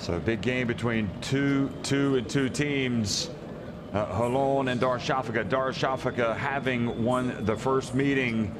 So big game between two teams. Holon and Darüşşafaka. Darüşşafaka having won the first meeting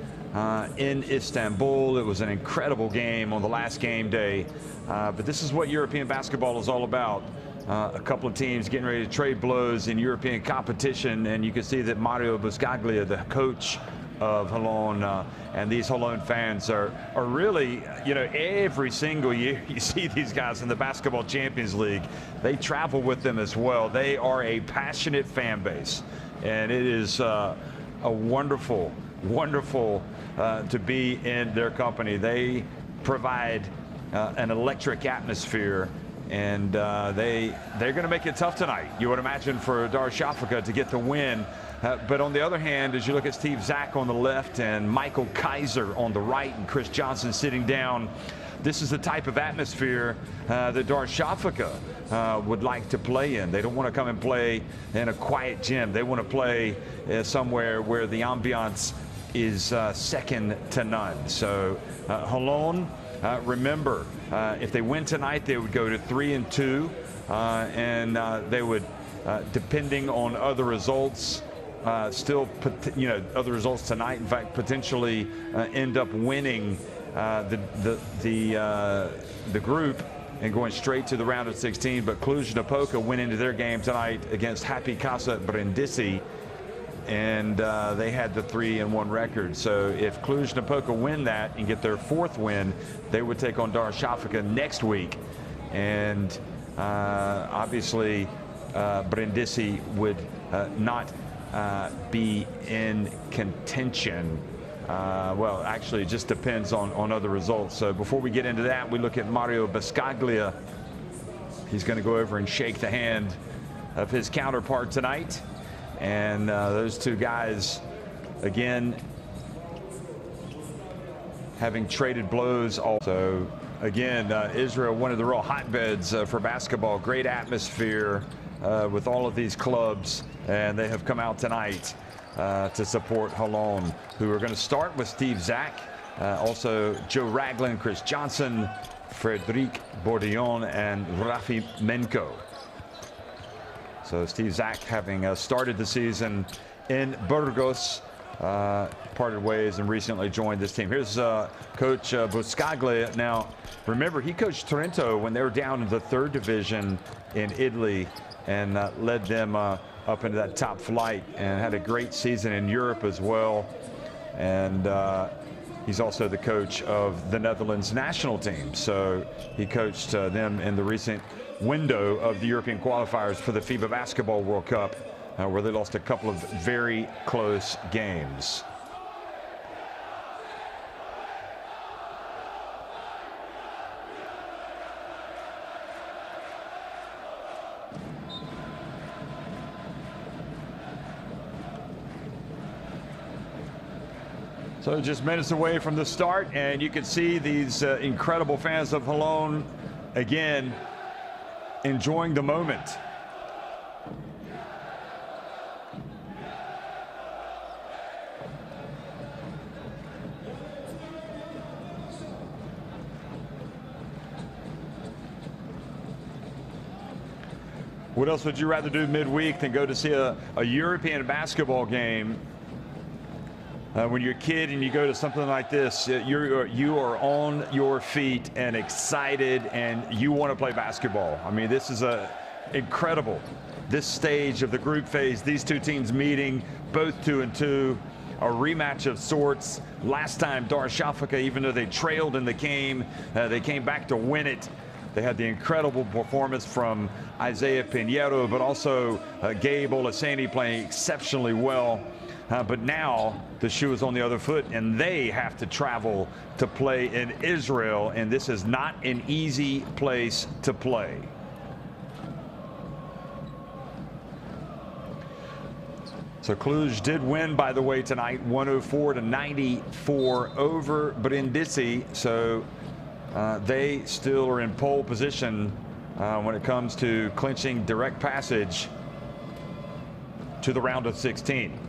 in Istanbul. It was an incredible game on the last game day. But this is what European basketball is all about. A couple of teams getting ready to trade blows in European competition, and you can see that Mario Buscaglia, the coach of Holon, and these Holon fans are really, you know, every single year you see these guys in the Basketball Champions League. They travel with them as well. They are a passionate fan base, and it is a wonderful to be in their company. They provide an electric atmosphere, and they're going to make it tough tonight, you would imagine, for Darüşşafaka to get the win. But on the other hand, as you look at Steve Zack on the left and Michael Kaiser on the right and Chris Johnson sitting down, this is the type of atmosphere that Darüşşafaka would like to play in. They don't want to come and play in a quiet gym. They want to play somewhere where the ambiance is second to none. So Holon, remember, if they win tonight, they would go to 3-2, and they would, depending on other results, other results tonight, in fact, potentially end up winning the group and going straight to the round of 16. But Cluj-Napoca went into their game tonight against Happy Casa Brindisi, and they had the 3-1 record. So if Cluj-Napoca win that and get their fourth win, they would take on Darüşşafaka next week, and obviously Brindisi would not be in contention. Well, actually, it just depends on other results. So before we get into that, we look at Mario Buscaglia. He's going to go over and shake the hand of his counterpart tonight. And those two guys, again, having traded blows. Also, again, Israel, one of the real hotbeds for basketball. Great atmosphere with all of these clubs, and they have come out tonight to support Holon, who are going to start with Steve Zack, also Joe Ragland, Chris Johnson, Frédéric Bourdillon, and Rafi Menko. So Steve Zack, having started the season in Burgos, parted ways and recently joined this team. Here's Coach Buscaglia. Now, remember, he coached Trento when they were down in the third division in Italy, and led them up into that top flight, and had a great season in Europe as well. And he's also the coach of the Netherlands national team. So he coached them in the recent window of the European qualifiers for the FIBA Basketball World Cup, where they lost a couple of very close games. So just minutes away from the start, and you can see these incredible fans of Holon again enjoying the moment. What else would you rather do midweek than go to see a European basketball game? When you're a kid and you go to something like this, you are on your feet and excited, and you want to play basketball. I mean, this is incredible. This stage of the group phase, these two teams meeting, both 2-2, a rematch of sorts. Last time, Darüşşafaka, even though they trailed in the game, they came back to win it. They had the incredible performance from Isaiah Pinheiro, but also Gabe Olaseni playing exceptionally well. But now the shoe is on the other foot, and they have to travel to play in Israel, and this is not an easy place to play. So Cluj did win, by the way, tonight, 104-94 over Brindisi. So they still are in pole position when it comes to clinching direct passage to the round of 16.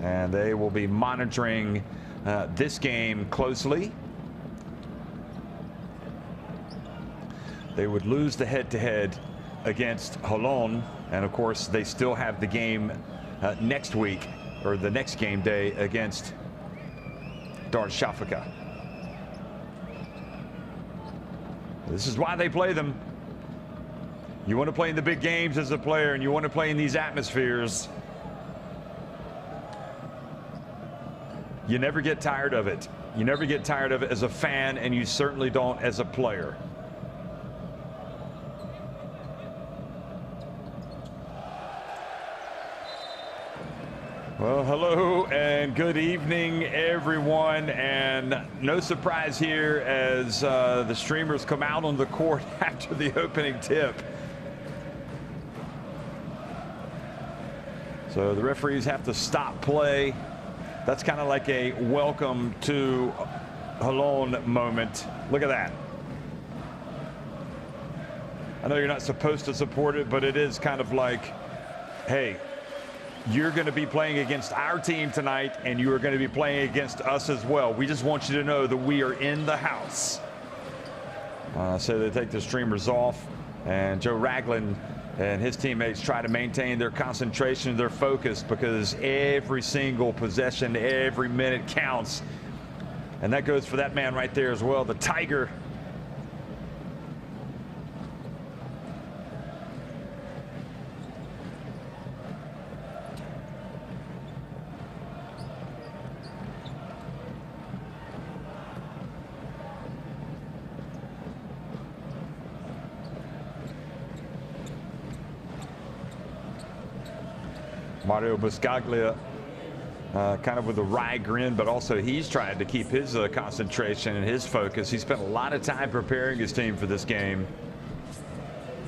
And they will be monitoring this game closely. they would lose the head-to-head against Holon, and of course they still have the game next week, or the next game day, against Darüşşafaka. This is why they play them. You want to play in the big games as a player, and you want to play in these atmospheres. You never get tired of it. You never get tired of it as a fan, and you certainly don't as a player. Well, hello and good evening, everyone. And no surprise here as the streamers come out on the court after the opening tip. So the referees have to stop play. That's kind of like a welcome to Holon moment. Look at that. I know you're not supposed to support it, but it is kind of like, hey, you're going to be playing against our team tonight, and you are going to be playing against us as well. We just want you to know that we are in the house. So they take the streamers off, and Joe Ragland and his teammates try to maintain their concentration, their focus, because every single possession, every minute counts. And that goes for that man right there as well, the Tiger. Mario Buscaglia kind of with a wry grin, but also he's trying to keep his concentration and his focus. He spent a lot of time preparing his team for this game.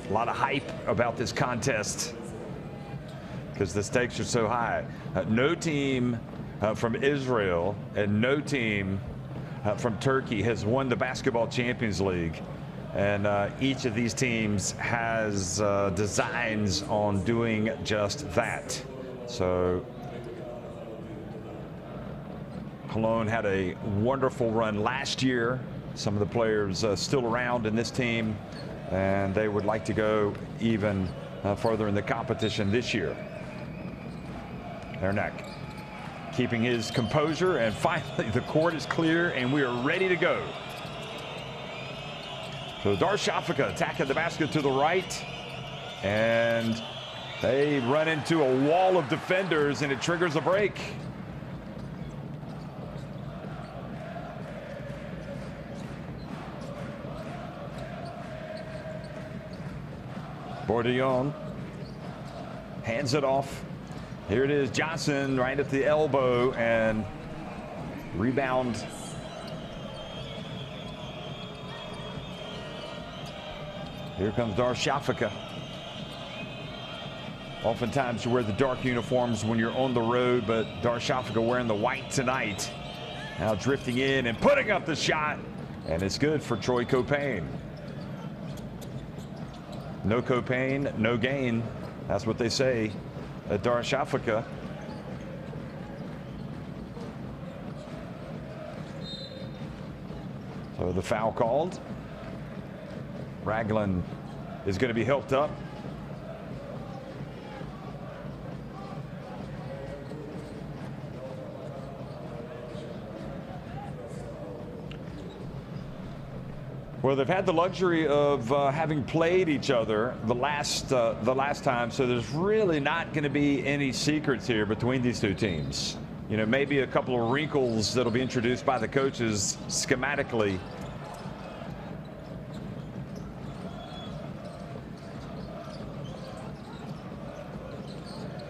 A lot of hype about this contest because the stakes are so high. No team from Israel and no team from Turkey has won the Basketball Champions League. And each of these teams has designs on doing just that. So Holon had a wonderful run last year. Some of the players still around in this team, and they would like to go even further in the competition this year. Ernak keeping his composure, and finally the court is clear and we are ready to go. So Darüşşafaka attacking the basket to the right, and they run into a wall of defenders, and it triggers a break. Bourdillon hands it off. Here it is, Johnson right at the elbow, and rebound. Here comes Darüşşafaka. Oftentimes you wear the dark uniforms when you're on the road, but Darüşşafaka wearing the white tonight. Now drifting in and putting up the shot, and it's good for Troy Caupain. No Caupain, no gain. That's what they say at Darüşşafaka. So the foul called. Ragland is going to be helped up. Well, they've had the luxury of having played each other the last time, so there's really not going to be any secrets here between these two teams. You know, maybe a couple of wrinkles that'll be introduced by the coaches schematically.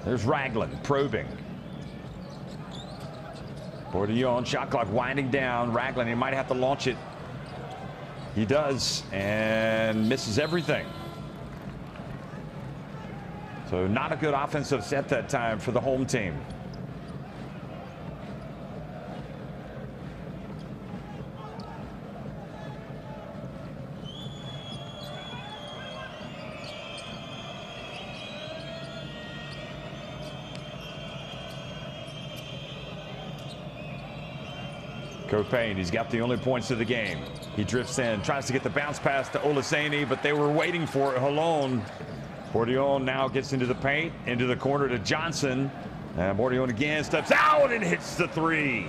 There's Ragland probing. Bourdillon, shot clock winding down. Ragland, he might have to launch it. He does, and misses everything. So not a good offensive set that time for the home team. Copain, he's got the only points of the game. He drifts in, tries to get the bounce pass to Olaseni, but they were waiting for it. Holon. Bourdillon now gets into the paint, into the corner to Johnson. And Bourdillon again steps out and hits the three.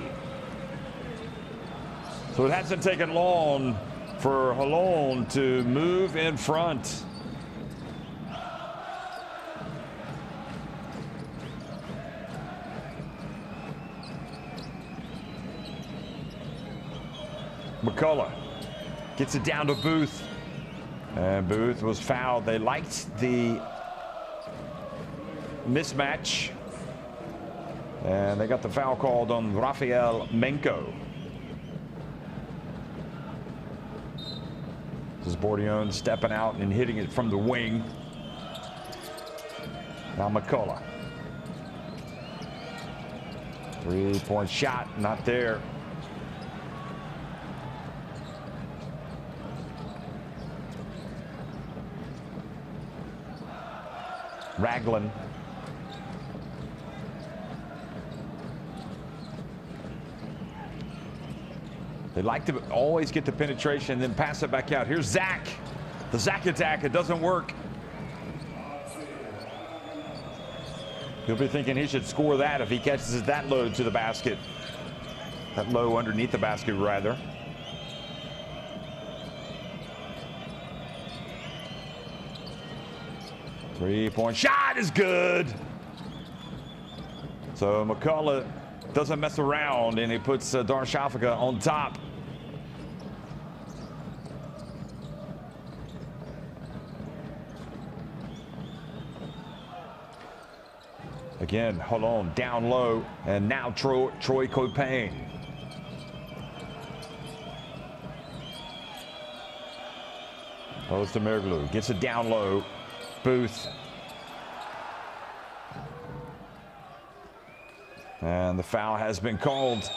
So it hasn't taken long for Holon to move in front. McCullough gets it down to Booth. And Booth was fouled. They liked the mismatch. And they got the foul called on Rafael Menko. This is Bourdillon stepping out and hitting it from the wing. Now McCullough. 3-point shot, not there. Ragland. They like to always get the penetration and then pass it back out. Here's Zach. The Zach attack, it doesn't work. He'll be thinking he should score that if he catches it that low to the basket. That low underneath the basket, rather. Three-point shot is good. So McCullough doesn't mess around, and he puts Darshafaka on top. Again, Holon down low, and now Troy Copain. Ostermerglu gets it down low. Booth. And the foul has been called.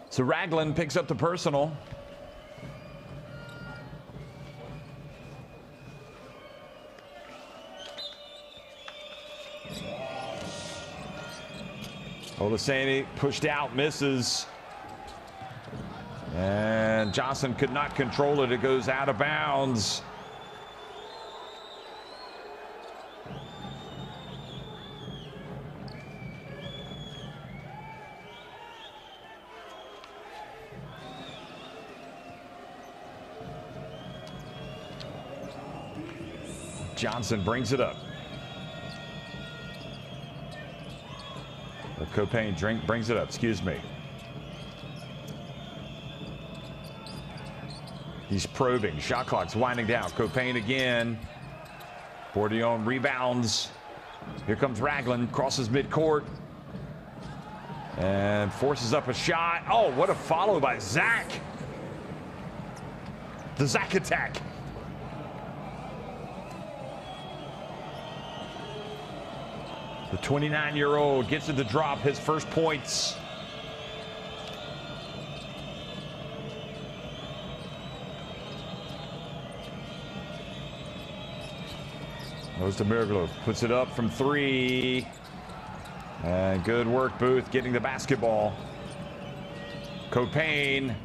So Ragland picks up the personal. Olaseni pushed out, misses. And Johnson could not control it. It goes out of bounds. Johnson brings it up. Copain brings it up, excuse me. He's probing. Shot clock's winding down. Copain again. Bourdillon rebounds. Here comes Ragland. Crosses midcourt. And forces up a shot. Oh, what a follow by Zach. The Zach attack. The 29-year-old gets it to drop his first points. Ostermerglu puts it up from three. And good work, Booth, getting the basketball. Copain.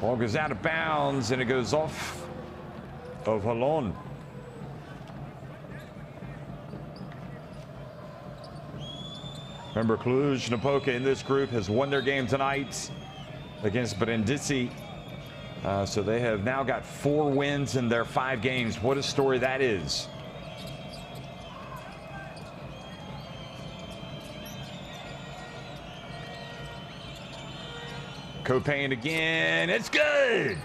Ball goes out of bounds, and it goes off of Holon. Remember, Cluj-Napoca in this group has won their game tonight against Brindisi. So they have now got 4 wins in their 5 games. What a story that is. Copain again. It's good.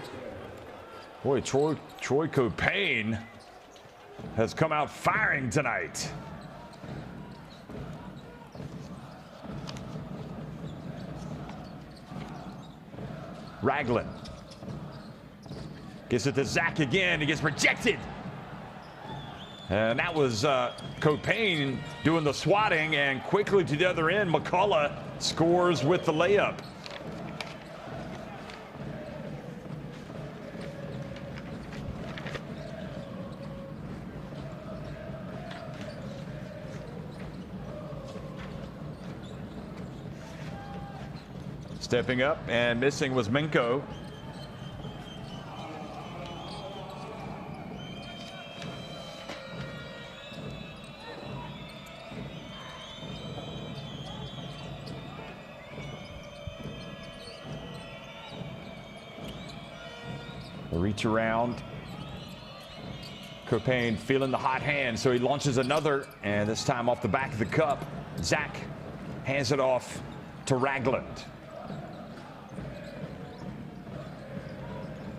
Boy, Troy Copain has come out firing tonight. Ragland gets it to Zach again. He gets rejected. And that was Copain doing the swatting, and quickly to the other end, McCullough scores with the layup. Stepping up and missing was Minko. The reach around. Copain feeling the hot hand, so he launches another, and this time off the back of the cup. Zach hands it off to Ragland.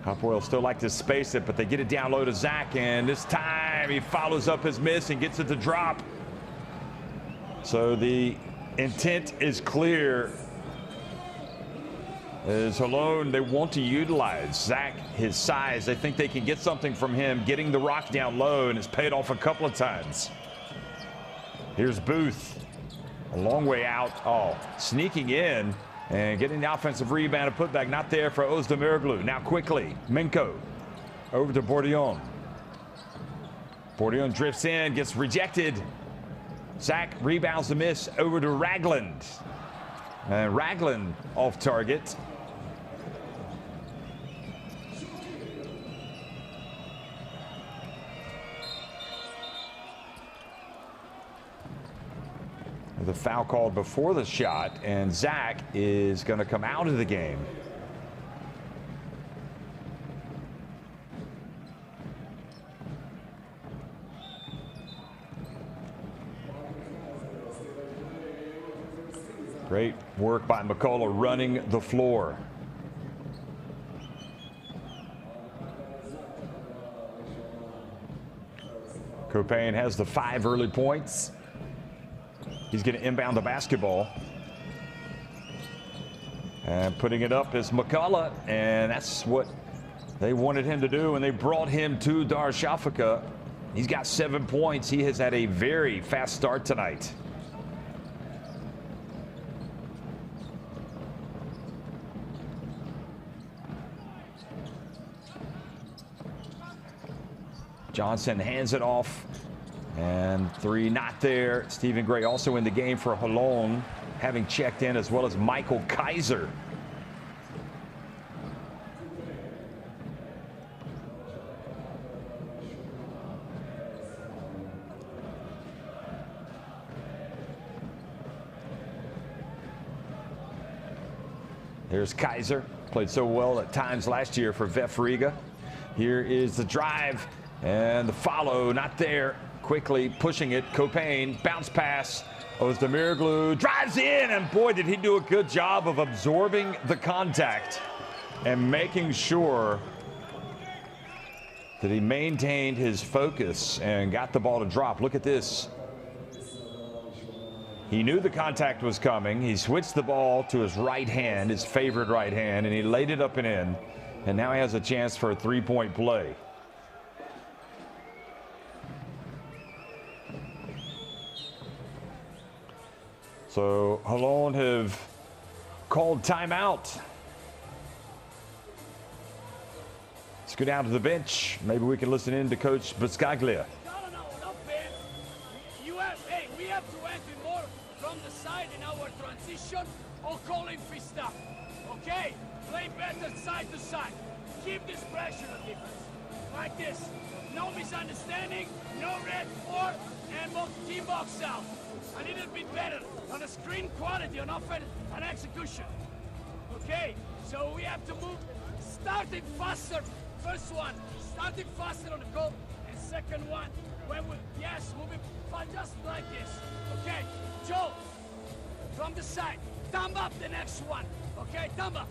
Hapoel still like to space it, but they get it down low to Zach, and this time he follows up his miss and gets it to drop. So the intent is clear. As Holon, they want to utilize Zach, his size. They think they can get something from him, getting the rock down low, and it's paid off a couple of times. Here's Booth, a long way out. Oh, sneaking in and getting the offensive rebound and putback. Not there for Özdemiroglu. Now quickly, Minko over to Bourdillon. Bourdillon drifts in, gets rejected. Zach rebounds the miss over to Ragland. And Ragland off target. The foul called before the shot, and Zach is going to come out of the game. Great work by McCullough running the floor. Copain has the 5 early points. He's going to inbound the basketball. And putting it up is McCullough, and that's what they wanted him to do, and they brought him to Darüşşafaka. He's got 7 points. He has had a very fast start tonight. Johnson hands it off, and 3 not there. Stephen Gray also in the game for Holon, having checked in, as well as Michael Kaiser. There's Kaiser, played so well at times last year for VF Riga. Here is the drive. And the follow, not there. Quickly pushing it. Copain, bounce pass. Özdemiroglu drives in, and boy, did he do a good job of absorbing the contact and making sure that he maintained his focus and got the ball to drop. Look at this. He knew the contact was coming. He switched the ball to his right hand, his favorite right hand, and he laid it up and in. And now he has a chance for a 3-point play. So Holon have called timeout. Let's go down to the bench. Maybe we can listen in to Coach Buscaglia. No, Ben. We have to enter more from the side in our transition or call in free stuff. Okay? Play better side to side. Keep this pressure on defense. Like this. No misunderstanding, no red 4, and team box out. A little bit better on the screen quality on offense and execution. Okay, so we have to move, starting faster. First one, starting faster on the goal, and second one, when we, moving just like this. Okay, Joe, from the side, thumb up the next one. Okay, thumb up.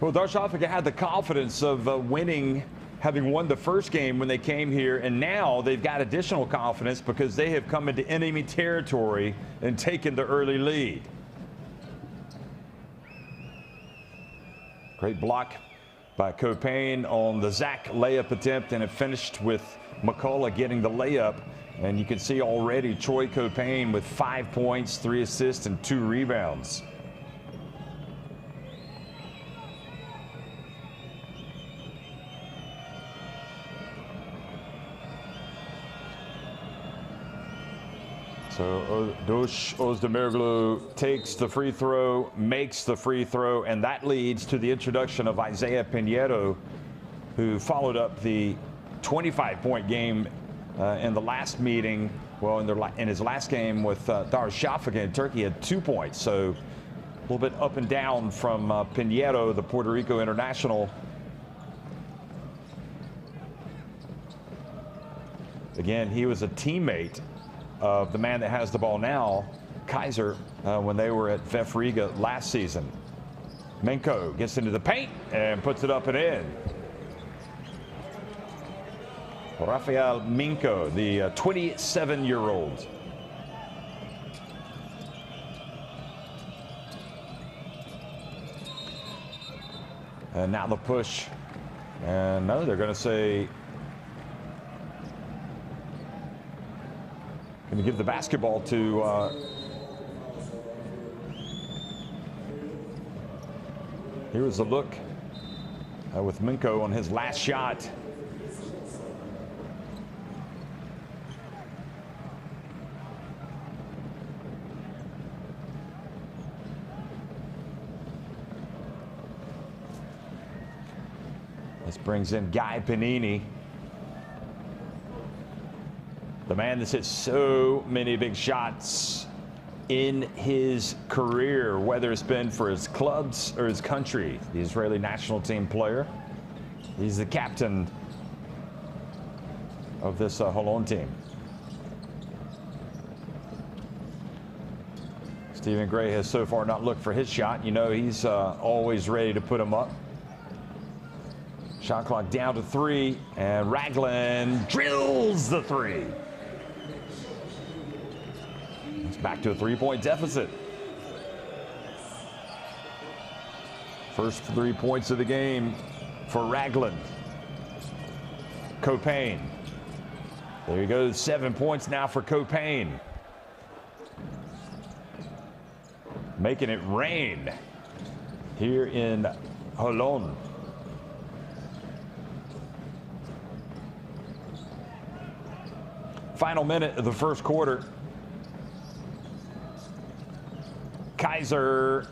Well, Darüşşafaka had the confidence of winning, having won the first game when they came here, and now they've got additional confidence because they have come into enemy territory and taken the early lead. Great block by Copain on the Zach layup attempt, and it finished with McCullough getting the layup. And you can see already Troy Copain with 5 points, 3 assists, and 2 rebounds. So Dush Ozdemiroglu takes the free throw, makes the free throw, and that leads to the introduction of Isaiah Pinheiro, who followed up the 25-point game in the last meeting. Well, in his last game with Darüşşafaka in Turkey, had 2 points. So a little bit up and down from Pinheiro, the Puerto Rico international. Again, he was a teammate of the man that has the ball now, Kaiser, when they were at VF Riga last season. Minko gets into the paint and puts it up and in. Rafael Minko, the 27-year-old. And now the push. And no, they're going to say, going to give the basketball to here was the look with Minko on his last shot. This brings in Guy Panini, the man that's hit so many big shots in his career, whether it's been for his clubs or his country. The Israeli national team player. He's the captain of this Holon team. Stephen Gray has so far not looked for his shot. You know, he's always ready to put him up. Shot clock down to 3, and Ragland drills the 3. It's back to a 3-point deficit. First 3 points of the game for Ragland. Copain. There he goes, 7 points now for Copain. Making it rain here in Holon. Final minute of the first quarter. Kaiser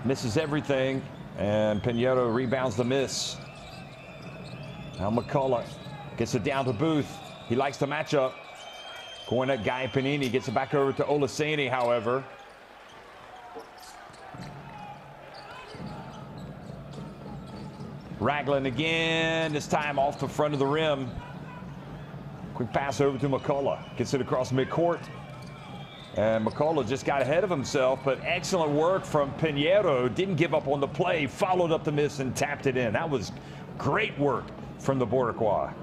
misses everything, and Pinheiro rebounds the miss. Now McCullough gets it down to Booth. He likes the matchup. Going at Guy Panini, gets it back over to Olaseni, however. Ragland again, this time off the front of the rim. Quick pass over to McCullough. Gets it across midcourt. And McCullough just got ahead of himself, but excellent work from Pinheiro. Didn't give up on the play, followed up the miss and tapped it in. That was great work from the Boricua.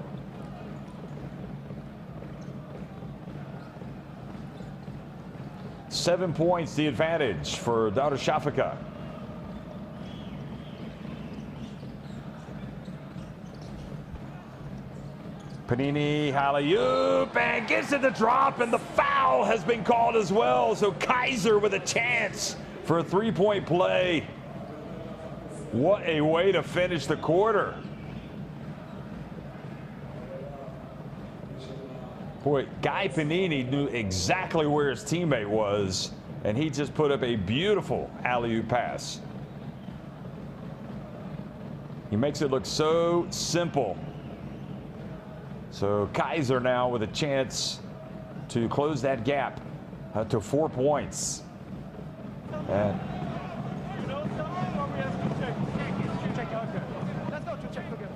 Seven points the advantage for Darüşşafaka. Panini, alley-oop, and gets it the drop, and the foul has been called as well. So Kaiser with a chance for a three-point play. What a way to finish the quarter. Boy, Guy Panini knew exactly where his teammate was, and he just put up a beautiful alley-oop pass. He makes it look so simple. So Kaiser now with a chance to close that gap to 4 points. And Let's go to check together.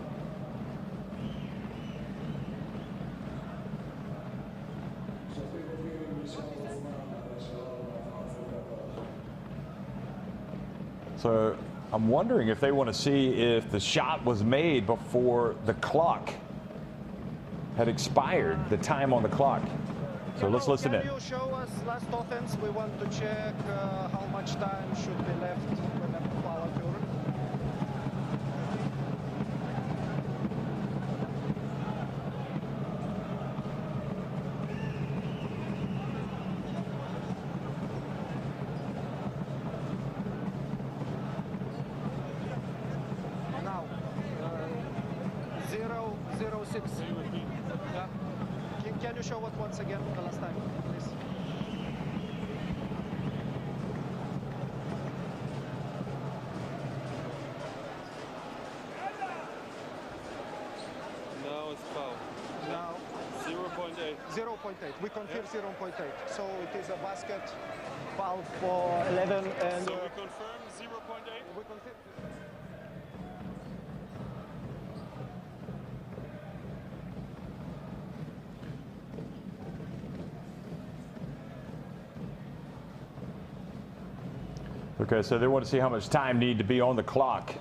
so I'm wondering if they want to see if the shot was made before the clock had expired, the time on the clock. So let's listen in. Can you show us last offense? We want to check how much time should be left when the foul occurred. Now, 0-0-6. Yeah. Can you show it once again the last time, please? 0.8. We confirm 0.8. So it is a basket foul for 11 and... So we confirm 0.8? We confirm. Okay, so they want to see how much time need to be on the clock.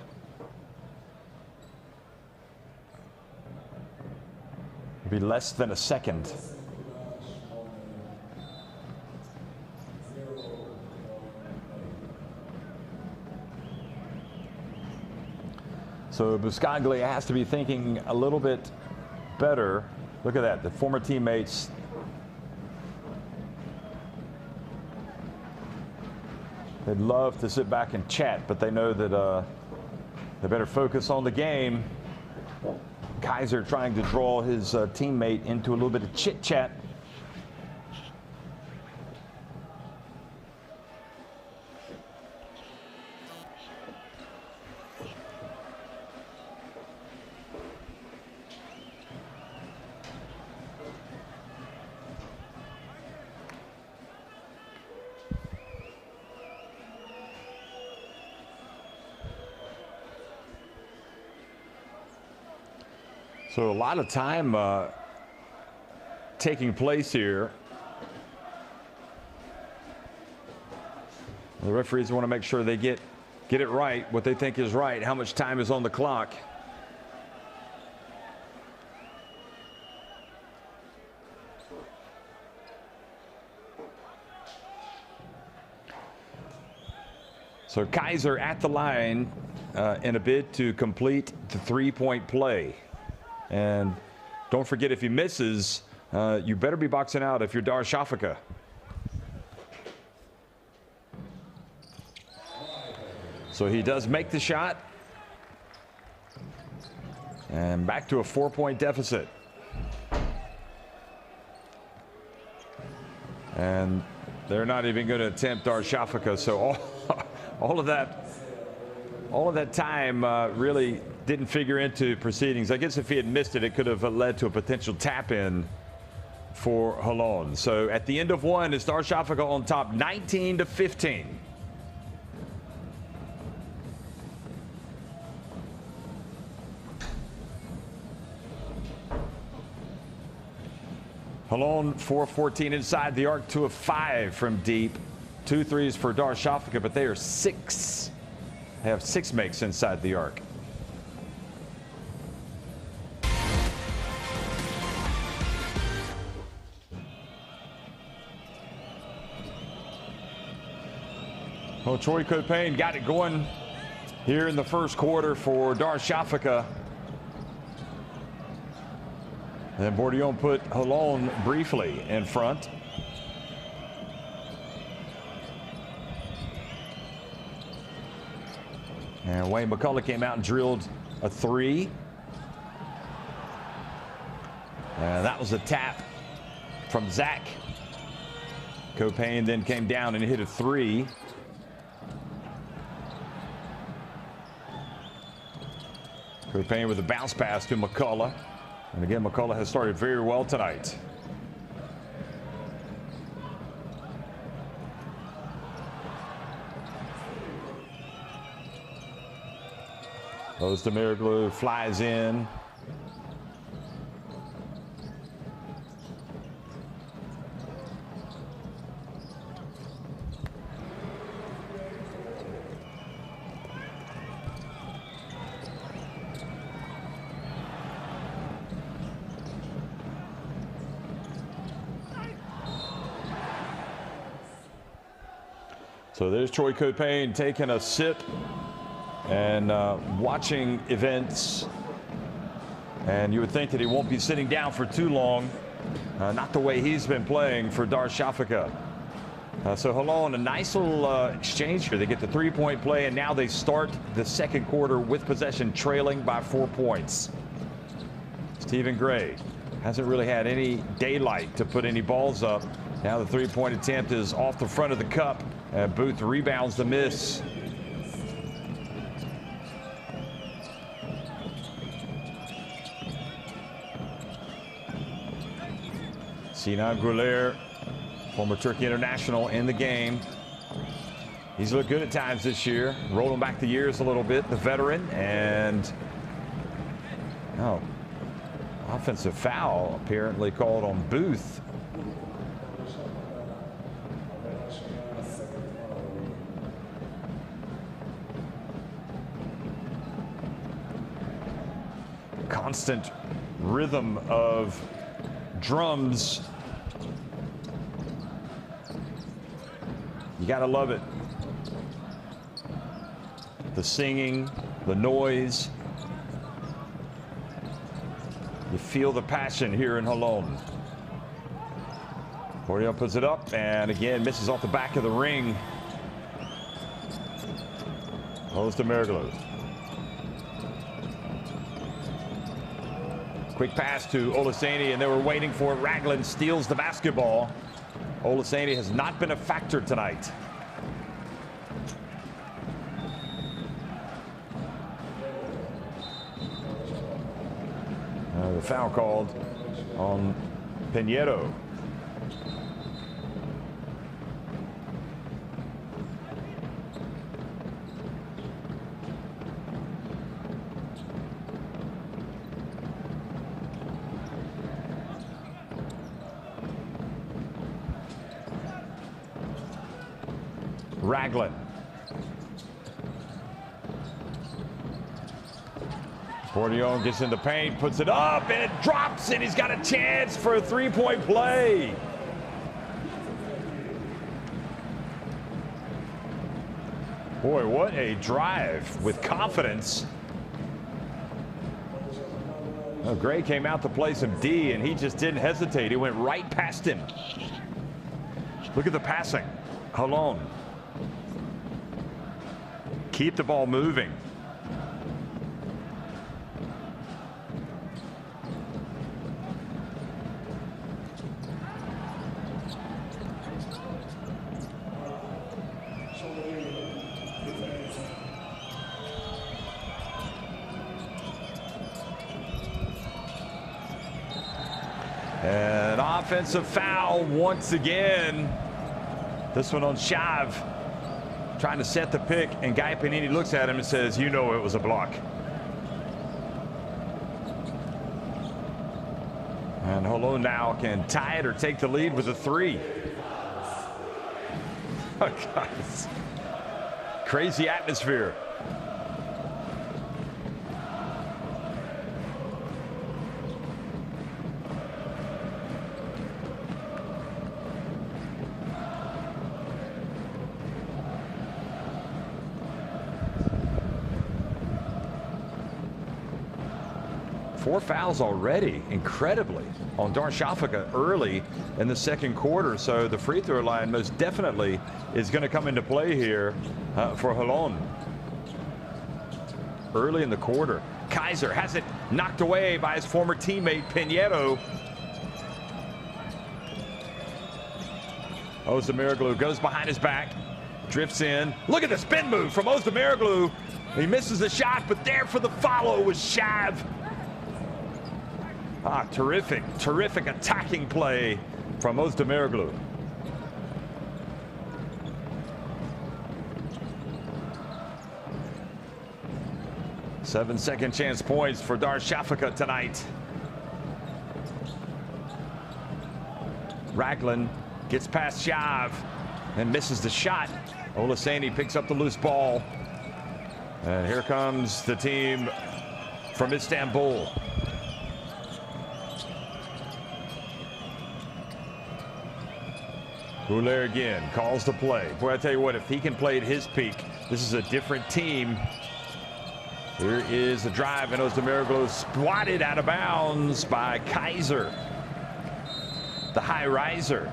It'll be less than a second. So Buscaglia has to be thinking a little bit better. Look at that, the former teammates. They'd love to sit back and chat, but they know that they better focus on the game. Kaiser trying to draw his teammate into a little bit of chit-chat. So a lot of time taking place here. The referees want to make sure they get it right, what they think is right, how much time is on the clock. So Kaiser at the line in a bid to complete the three-point play. And don't forget, if he misses, you better be boxing out if you're Darüşşafaka. So he does make the shot. And back to a 4-point deficit. And they're not even going to attempt Darüşşafaka. So all of that time really didn't figure into proceedings. I guess if he had missed it, it could have led to a potential tap-in for Holon. So at the end of one, it's Darüşşafaka on top, 19-15. Holon 4-14 inside the arc, 2 of 5 from deep. 2 threes for Darüşşafaka, but they are 6. They have 6 makes inside the arc. Well, Troy Caupain got it going here in the first quarter for Darüşşafaka. And Bourdillon put Holon briefly in front. And Wayne McCullough came out and drilled a 3. And that was a tap from Zach. Caupain then came down and hit a 3. Caupain with a bounce pass to McCullough. And again, McCullough has started very well tonight. Özdemiroglu flies in. So there's Troy Caupain taking a sip and watching events. And you would think that he won't be sitting down for too long. Not the way he's been playing for Darüşşafaka. So Holon, a nice little exchange here. They get the 3-point play, and now they start the second quarter with possession, trailing by 4 points. Stephen Gray hasn't really had any daylight to put any balls up. Now the 3-point attempt is off the front of the cup. Booth rebounds the miss. Sinan Guler, former Turkey international, in the game. He's looked good at times this year, rolling back the years a little bit, the veteran. And offensive foul apparently called on Booth. Constant rhythm of drums. You gotta love it. The singing, the noise. You feel the passion here in Holon. Portillo puts it up and again misses off the back of the ring. Ozdemir. Quick pass to Olaseni, and they were waiting for it. Ragland steals the basketball. Olaseni has not been a factor tonight. The foul called on Pinheiro. Ragland. Portillo gets in the paint, puts it up, and it drops, and he's got a chance for a three-point play. Boy, what a drive with confidence. Well, Gray came out to play some D, and he just didn't hesitate. He went right past him. Look at the passing. Holon. Keep the ball moving. An offensive foul once again. This one on Shav. Trying to set the pick, and Guy Panini looks at him and says, you know it was a block. And Holon now can tie it or take the lead with a three. Oh, guys. Crazy atmosphere. Four fouls already, incredibly, on Darshafaka early in the second quarter. So the free throw line most definitely is going to come into play here for Holon. Early in the quarter. Kaiser has it knocked away by his former teammate Pinheiro. Ozdemir goes behind his back, drifts in. Look at the spin move from Ozdemir. He misses the shot, but there for the follow was Shav. Terrific, terrific attacking play from Ozdemir. Seven second chance points for Darshafaka tonight. Ragland gets past Shav and misses the shot. Olaseni picks up the loose ball. And here comes the team from Istanbul. Guler again calls the play. Boy, I tell you what, if he can play at his peak, this is a different team. Here is the drive, and Ozdemir swatted out of bounds by Kaiser, the high riser.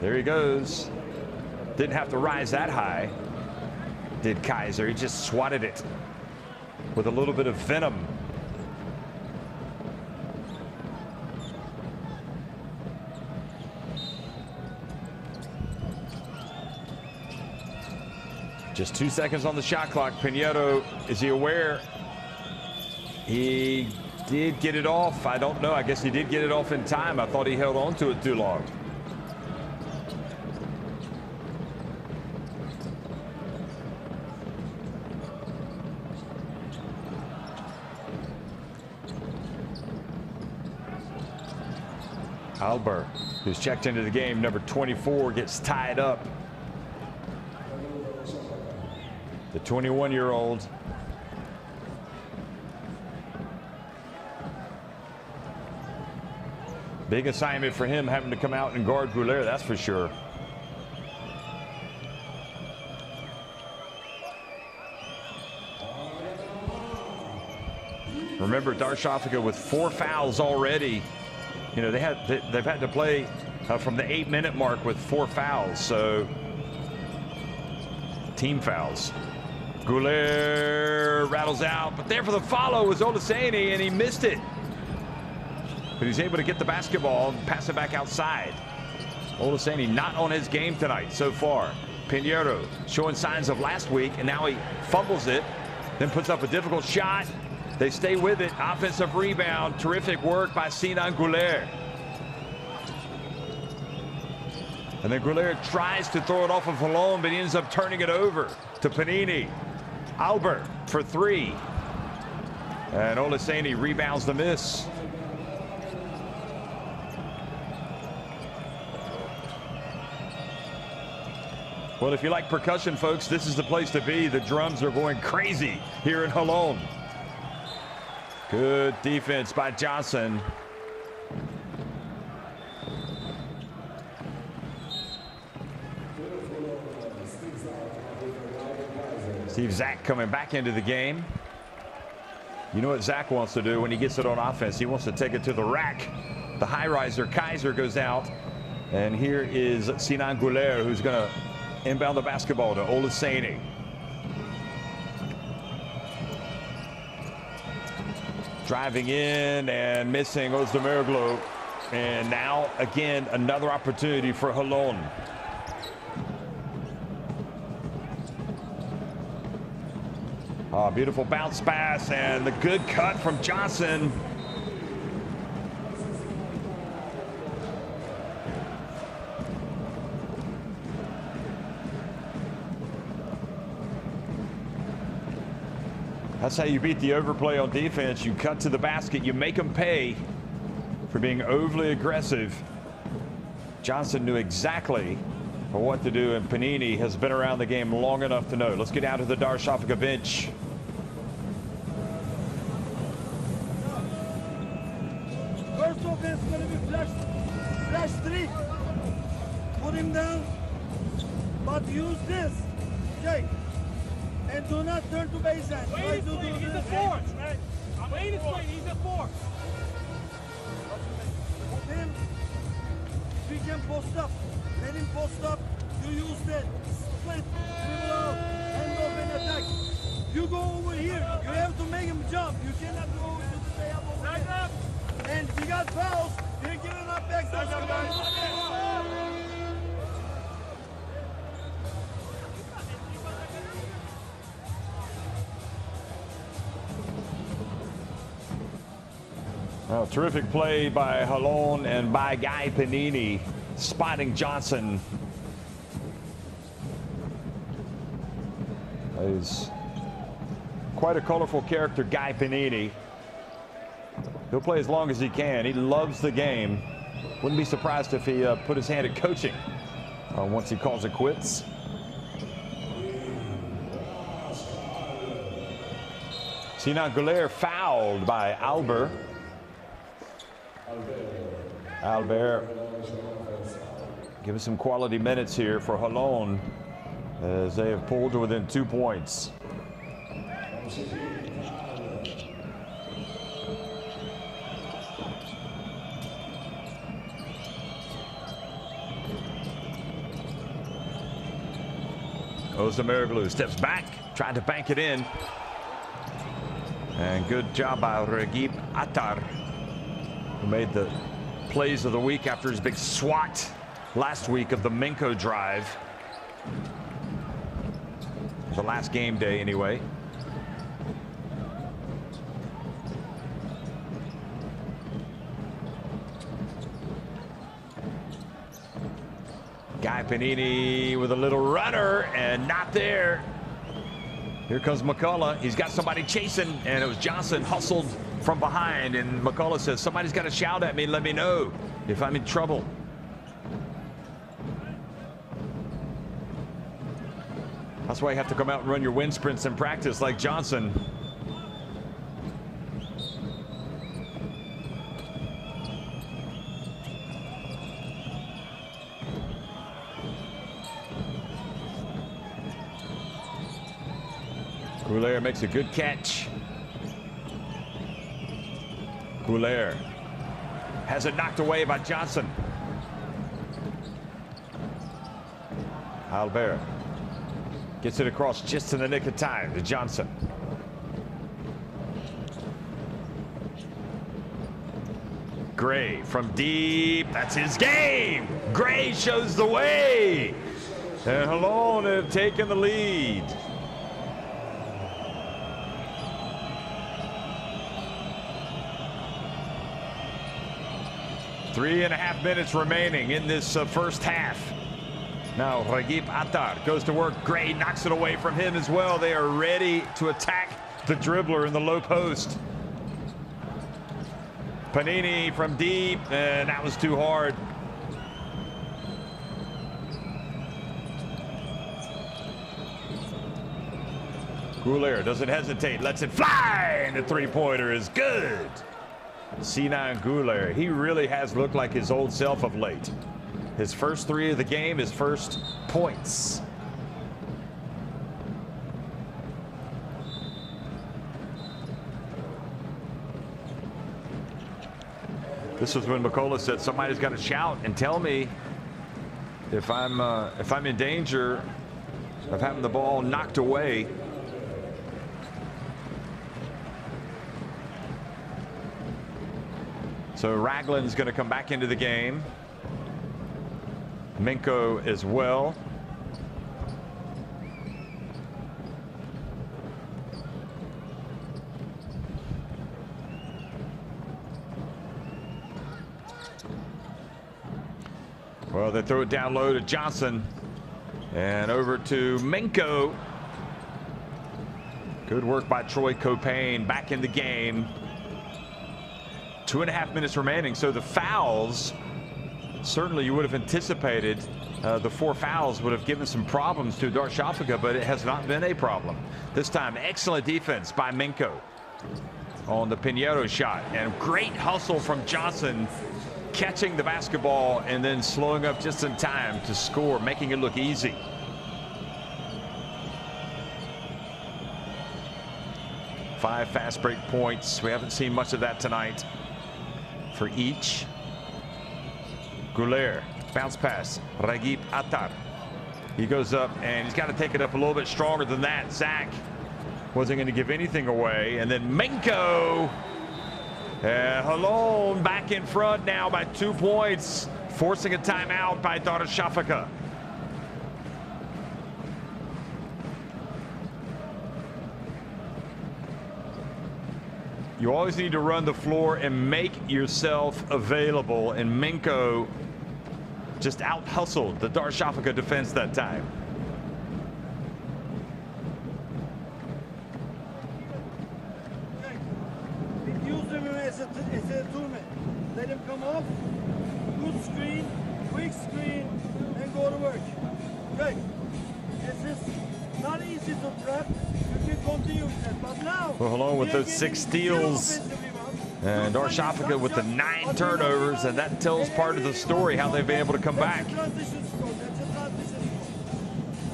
There he goes. Didn't have to rise that high, did Kaiser. He just swatted it with a little bit of venom. Just 2 seconds on the shot clock. Pinheiro, is he aware? He did get it off. I don't know. I guess he did get it off in time. I thought he held on to it too long. Alber, who's checked into the game, number 24, gets tied up. The 21-year-old. Big assignment for him, having to come out and guard Goulet, that's for sure. Remember, Darshafika with 4 fouls already. You know, they've had to play from the 8-minute mark with 4 fouls, so team fouls. Goulet rattles out, but there for the follow was Olaseni, and he missed it. But he's able to get the basketball and pass it back outside. Olaseni not on his game tonight so far. Pinheiro showing signs of last week, and now he fumbles it, then puts up a difficult shot. They stay with it. Offensive rebound. Terrific work by Sinan Goulet. And then Goulet tries to throw it off of Holon, but he ends up turning it over to Panini. Albert for 3. And Olaseni rebounds the miss. Well, if you like percussion, folks, this is the place to be. The drums are going crazy here in Holon. Good defense by Johnson. Steve Zach coming back into the game. You know what Zach wants to do when he gets it on offense? He wants to take it to the rack. The high riser Kaiser goes out. And here is Sinan Goulet, who's going to inbound the basketball to Olaseni. Driving in and missing Özdemiroglu. And now, again, another opportunity for Holon. Beautiful bounce pass and the good cut from Johnson. That's how you beat the overplay on defense. You cut to the basket. You make them pay for being overly aggressive. Johnson knew exactly what to do, and Panini has been around the game long enough to know. Let's get out to the Darshafika bench. First offense going to be flash 3. Put him down, but use this, Jake. And do not turn to baseline. Wait, he's a 4. Wait, he's a 4. Then we can post up. Let him post up. You use that split, dribble out, and open attack. You go over here. You have to make him jump. You cannot go to the layup over here. And if you got fouls, you're giving up back. Well, terrific play by Holon and by Guy Panini, spotting Johnson. He's quite a colorful character, Guy Panini. He'll play as long as he can. He loves the game. Wouldn't be surprised if he put his hand at coaching once he calls it quits. Sinan Goulet fouled by Albert. Albert give us some quality minutes here for Holon as they have pulled to within 2 points. Özdemiroglu steps back, trying to bank it in. And good job by Regip Attar, who made the plays of the week after his big swat last week of the Minko drive. The last game day, anyway. Guy Panini with a little runner and not there. Here comes McCullough. He's got somebody chasing, and it was Johnson hustled from behind, and McCullough says, somebody's got to shout at me and let me know if I'm in trouble. That's why you have to come out and run your wind sprints in practice like Johnson. Goulier makes a good catch. Goulier has it knocked away by Johnson. Albert gets it across just in the nick of time to Johnson. Gray from deep. That's his game. Gray shows the way. And Holon have taken the lead. Three and a half minutes remaining in this first half. Now Ragip Attar goes to work. Gray knocks it away from him as well. They are ready to attack the dribbler in the low post. Panini from deep, and that was too hard. Goulier doesn't hesitate, lets it fly, and the three-pointer is good. Sinan Goulier, he really has looked like his old self of late. His first three of the game, his first points. This was when McCullough said somebody's got to shout and tell me if I'm in danger of having the ball knocked away. So Ragland's going to come back into the game. Minko as well. Well, they throw it down low to Johnson and over to Minko. Good work by Troy Caupain back in the game. 2.5 minutes remaining, so the fouls, certainly you would have anticipated the 4 fouls would have given some problems to Darshafaka, but it has not been a problem. This time, excellent defense by Minko on the Pinheiro shot, and great hustle from Johnson, catching the basketball and then slowing up just in time to score, making it look easy. Five fast break points. We haven't seen much of that tonight for each. Goulier, bounce pass, Ragip Attar. He goes up and he's got to take it up a little bit stronger than that. Zach wasn't going to give anything away. And then Minko, Holon back in front now by 2 points, forcing a timeout by Darshafaka. You always need to run the floor and make yourself available, and Minko just out-hustled the Darshafaka defense that time. Use him as a two-man. Let him come off, good screen, quick screen, and go to work. Okay. This is not easy to prep. You can continue with that, but now... Well, Holon with those 6 steals, and Darshafaka with the 9 turnovers, and that tells part of the story, how they've been able to come back. That's a transition score. That's a transition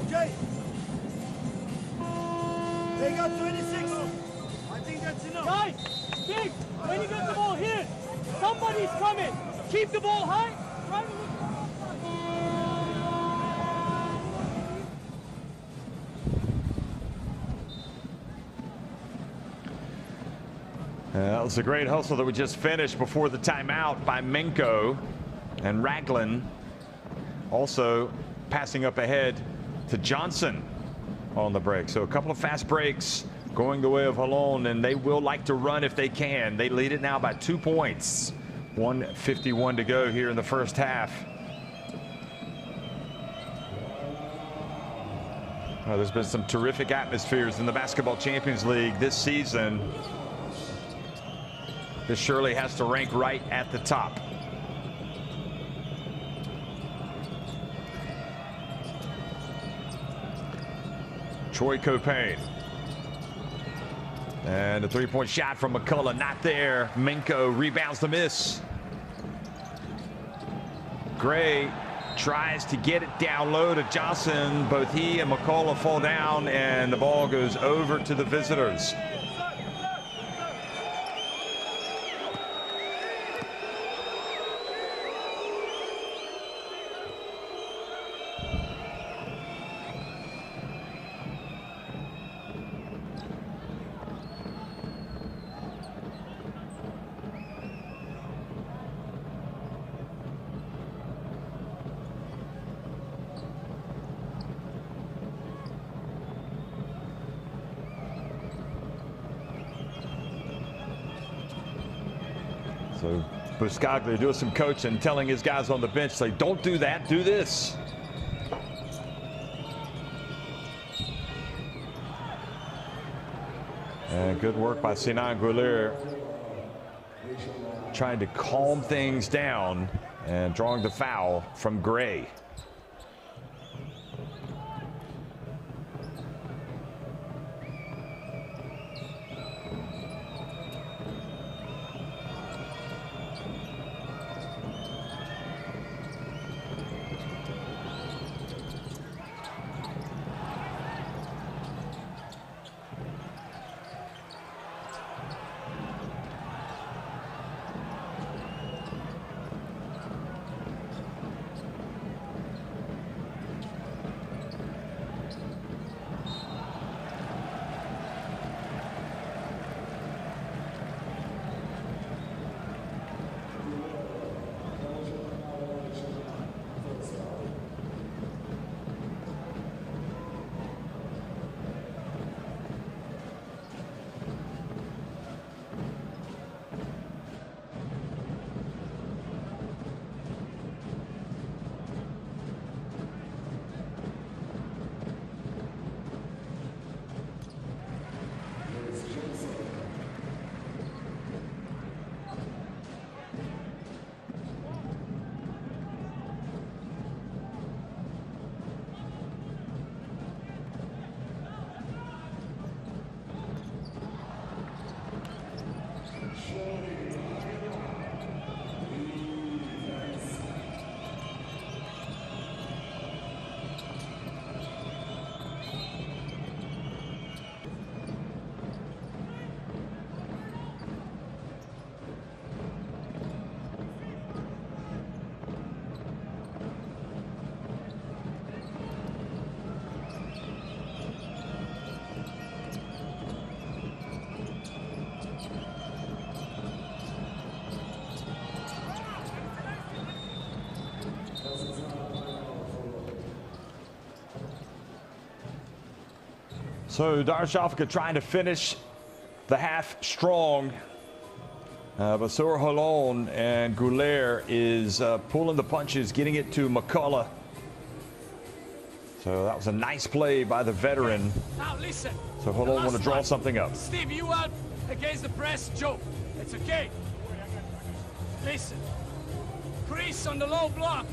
score. Okay. They got 26. I think that's enough. Guys, Big, when you get the ball here, somebody's coming. Keep the ball high. Try to look. That was a great hustle that we just finished before the timeout by Minko, and Ragland also passing up ahead to Johnson on the break. So a couple of fast breaks going the way of Holon, and they will like to run if they can. They lead it now by 2 points. 1:51 to go here in the first half. Well, there's been some terrific atmospheres in the Basketball Champions League this season. This surely has to rank right at the top. Troy Caupain. And a three-point shot from McCullough, not there. Minko rebounds the miss. Gray tries to get it down low to Johnson. Both he and McCullough fall down, and the ball goes over to the visitors. So Buscaglia doing some coaching, telling his guys on the bench, say, don't do that, do this. And good work by Sinan Goulier, trying to calm things down and drawing the foul from Gray. So Darüşşafaka trying to finish the half strong. But Sor Holon and Goulier is pulling the punches, getting it to McCullough. So that was a nice play by the veteran. Now listen. So Holon want to draw something up. Steve, you out against the press, Joe. It's okay. Listen. Chris on the low block.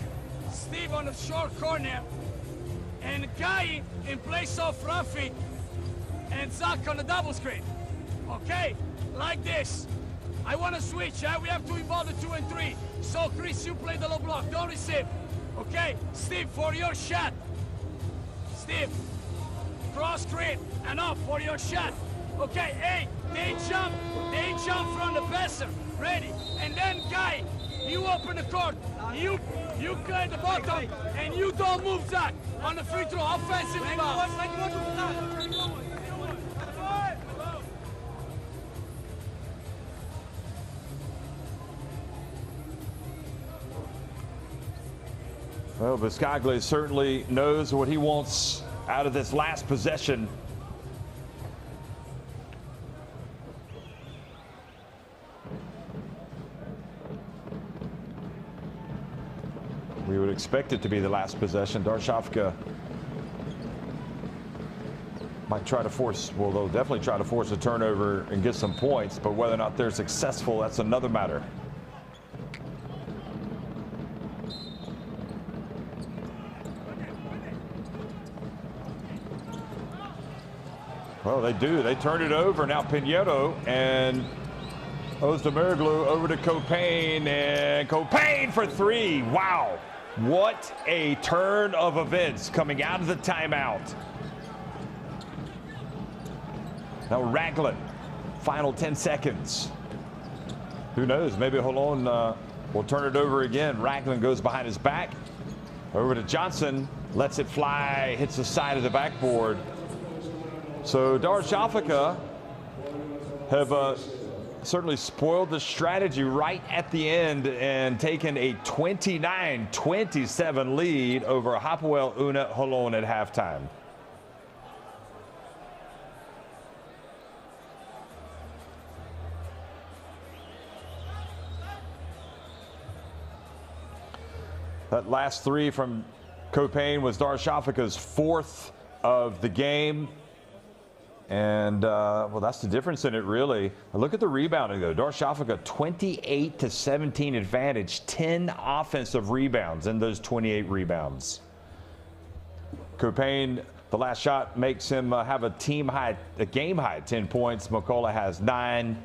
Steve on the short corner. And Guy in place of Rafi. And Zach on the double screen. Okay? Like this. I want to switch, yeah? We have to involve the 2 and 3. So, Chris, you play the low block. Don't receive. Okay? Steve, for your shot. Steve. Cross screen. And up for your shot. Okay, hey, they jump from the passer. Ready. And then, Guy, you open the court. You clear the bottom. And you don't move, Zach. On the free throw, offensive rebound. Well, Buscaglia certainly knows what he wants out of this last possession. We would expect it to be the last possession. Darüşşafaka Might try to force, well, they'll definitely try to force a turnover and get some points, but whether or not they're successful, that's another matter. Well, they do. They turn it over. Now Pinheiro and Özdemiroglu over to Copain, and Copain for three. Wow. What a turn of events coming out of the timeout. Now Ragland, final 10 seconds. Who knows? Maybe Holon will turn it over again. Ragland goes behind his back. Over to Johnson. Lets it fly. Hits the side of the backboard. So Darüşşafaka have certainly spoiled the strategy right at the end and taken a 29-27 lead over Hapoel Una Holon at halftime. That last three from Copain was Darüşşafaka's fourth of the game. And, well, that's the difference in it, really. Look at the rebounding, though. Darüşşafaka, 28-17 advantage, 10 offensive rebounds in those 28 rebounds. Copain, the last shot makes him have a game high 10 points. McCullough has 9.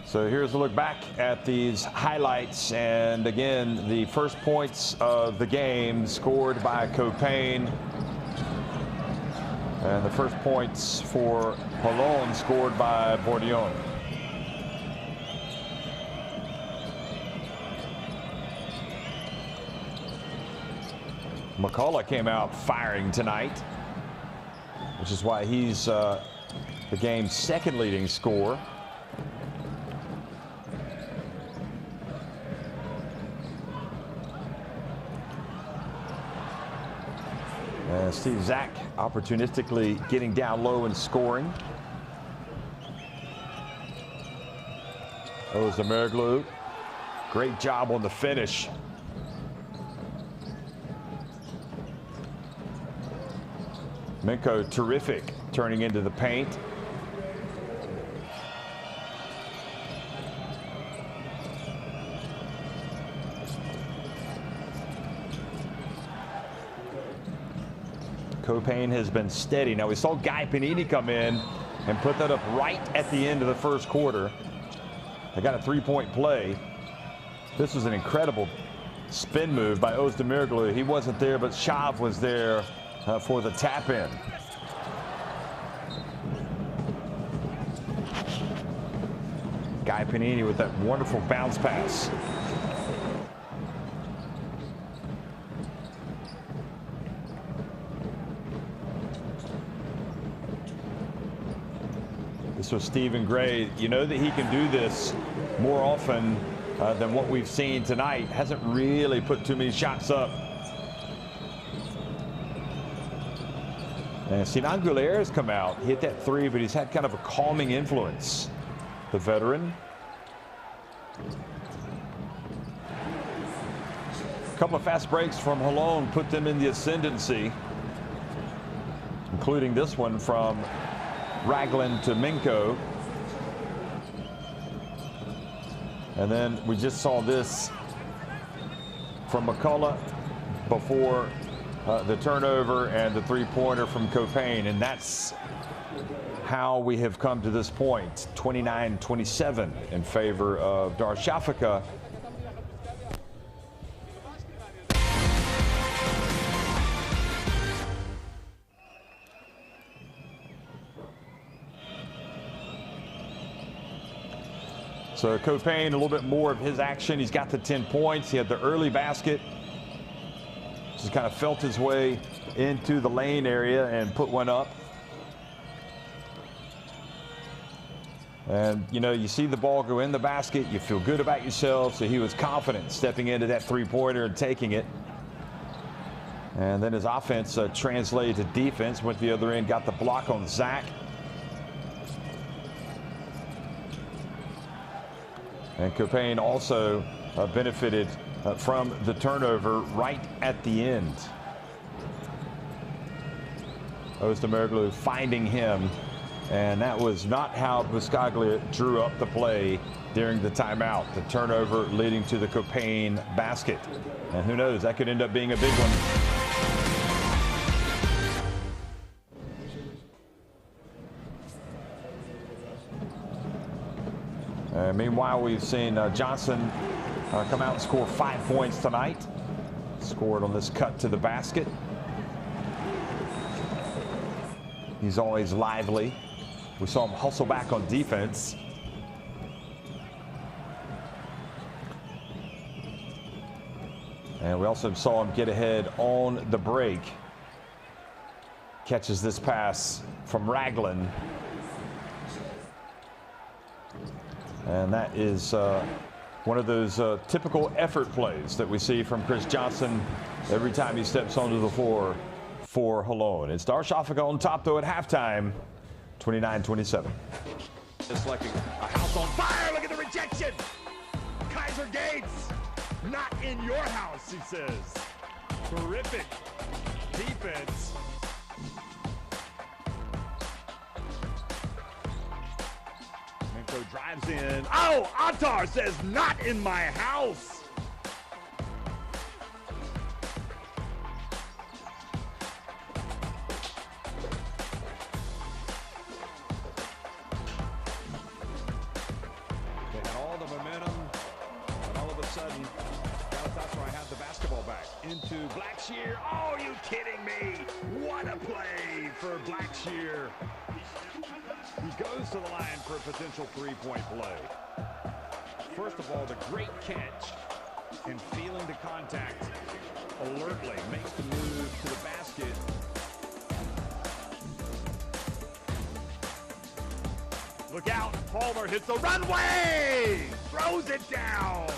So here's a look back at these highlights, and again, the first points of the game scored by Copain, and the first points for Holon scored by Bourdillon. McCullough came out firing tonight, which is why he's the game's second leading scorer. Steve Zak opportunistically getting down low and scoring. Özdemiroglu, great job on the finish. Minko, terrific, turning into the paint. Copain has been steady. Now we saw Guy Panini come in and put that up right at the end of the first quarter. They got a three-point play. This was an incredible spin move by Özdemiroglu. He wasn't there, but Shav was there for the tap-in. Guy Panini with that wonderful bounce pass. This was Stephen Gray. You know that he can do this more often than what we've seen tonight. Hasn't really put too many shots up. And Sinan Gulaer has come out, hit that three, but he's had kind of a calming influence, the veteran. A couple of fast breaks from Holon put them in the ascendancy, including this one from Ragland to Minko. And then we just saw this from McCullough before the turnover and the three-pointer from Copain. And that's how we have come to this point, 29-27 in favor of Darüşşafaka. So Copain, a little bit more of his action. He's got the 10 points. He had the early basket. Just kind of felt his way into the lane area and put one up. And, you know, you see the ball go in the basket. You feel good about yourself. So he was confident stepping into that three-pointer and taking it. And then his offense translated to defense, went to the other end, got the block on Zach. And Copain also benefited from the turnover right at the end. Ostermerglu finding him, and that was not how Buscaglia drew up the play during the timeout. The turnover leading to the Copain basket. And who knows, that could end up being a big one. Meanwhile, we've seen Johnson come out and score 5 points tonight. Scored on this cut to the basket. He's always lively. We saw him hustle back on defense. And we also saw him get ahead on the break. Catches this pass from Ragland. And that is one of those typical effort plays that we see from Chris Johnson every time he steps onto the floor for Holon. It's Darshafaka on top, though, at halftime, 29-27. It's like a house on fire. Look at the rejection. Kaiser Gates, not in your house, he says. Terrific defense. Minko drives in. Oh, Attar says, not in my house. They had all the momentum, and all of a sudden, Galatasaray had the basketball back into Blackshear. Oh, you kidding me? What a play for Blackshear. He goes to the line for a potential three-point play. First of all, the great catch and feeling the contact alertly makes the move to the basket. Look out, Palmer hits the runway, throws it down.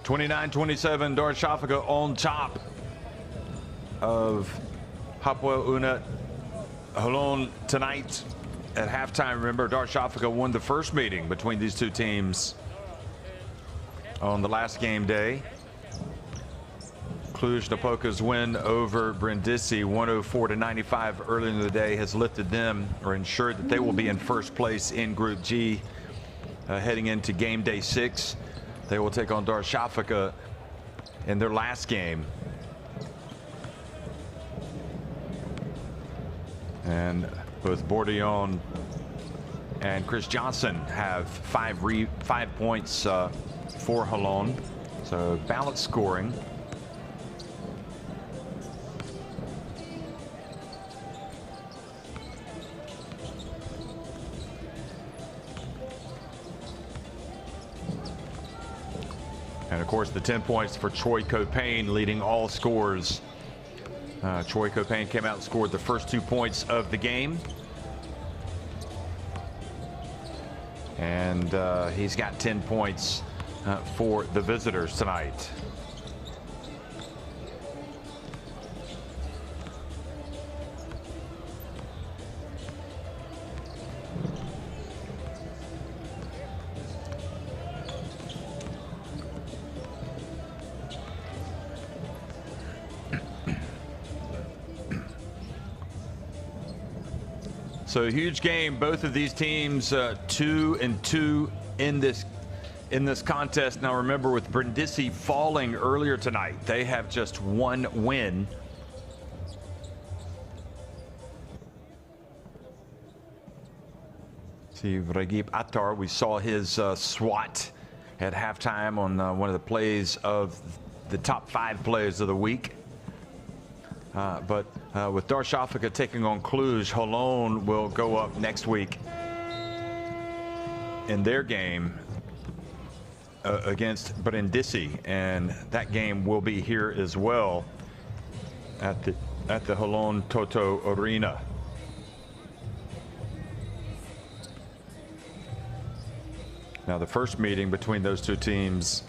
29-27, Darüşşafaka on top of Hapoel Unit Holon tonight at halftime. Remember, Darüşşafaka won the first meeting between these two teams on the last game day. Cluj-Napoca's win over Brindisi 104-95 earlier in the day has lifted them, or ensured that they will be in first place in Group G heading into game day 6. They will take on Darüşşafaka in their last game. And both Bourdillon and Chris Johnson have 5 points for Holon. So balanced scoring. And of course, the 10 points for Troy Copane, leading all scores. Troy Copane came out and scored the first 2 points of the game. And he's got 10 points for the visitors tonight. So a huge game. Both of these teams 2-2 in this contest. Now remember, with Brindisi falling earlier tonight, they have just 1 win. See Regip Attar, we saw his swat at halftime on one of the plays of the top 5 plays of the week. But with Darüşşafaka taking on Cluj, Holon will go up next week in their game against Brindisi, and that game will be here as well at the Holon Toto Arena. Now the first meeting between those two teams,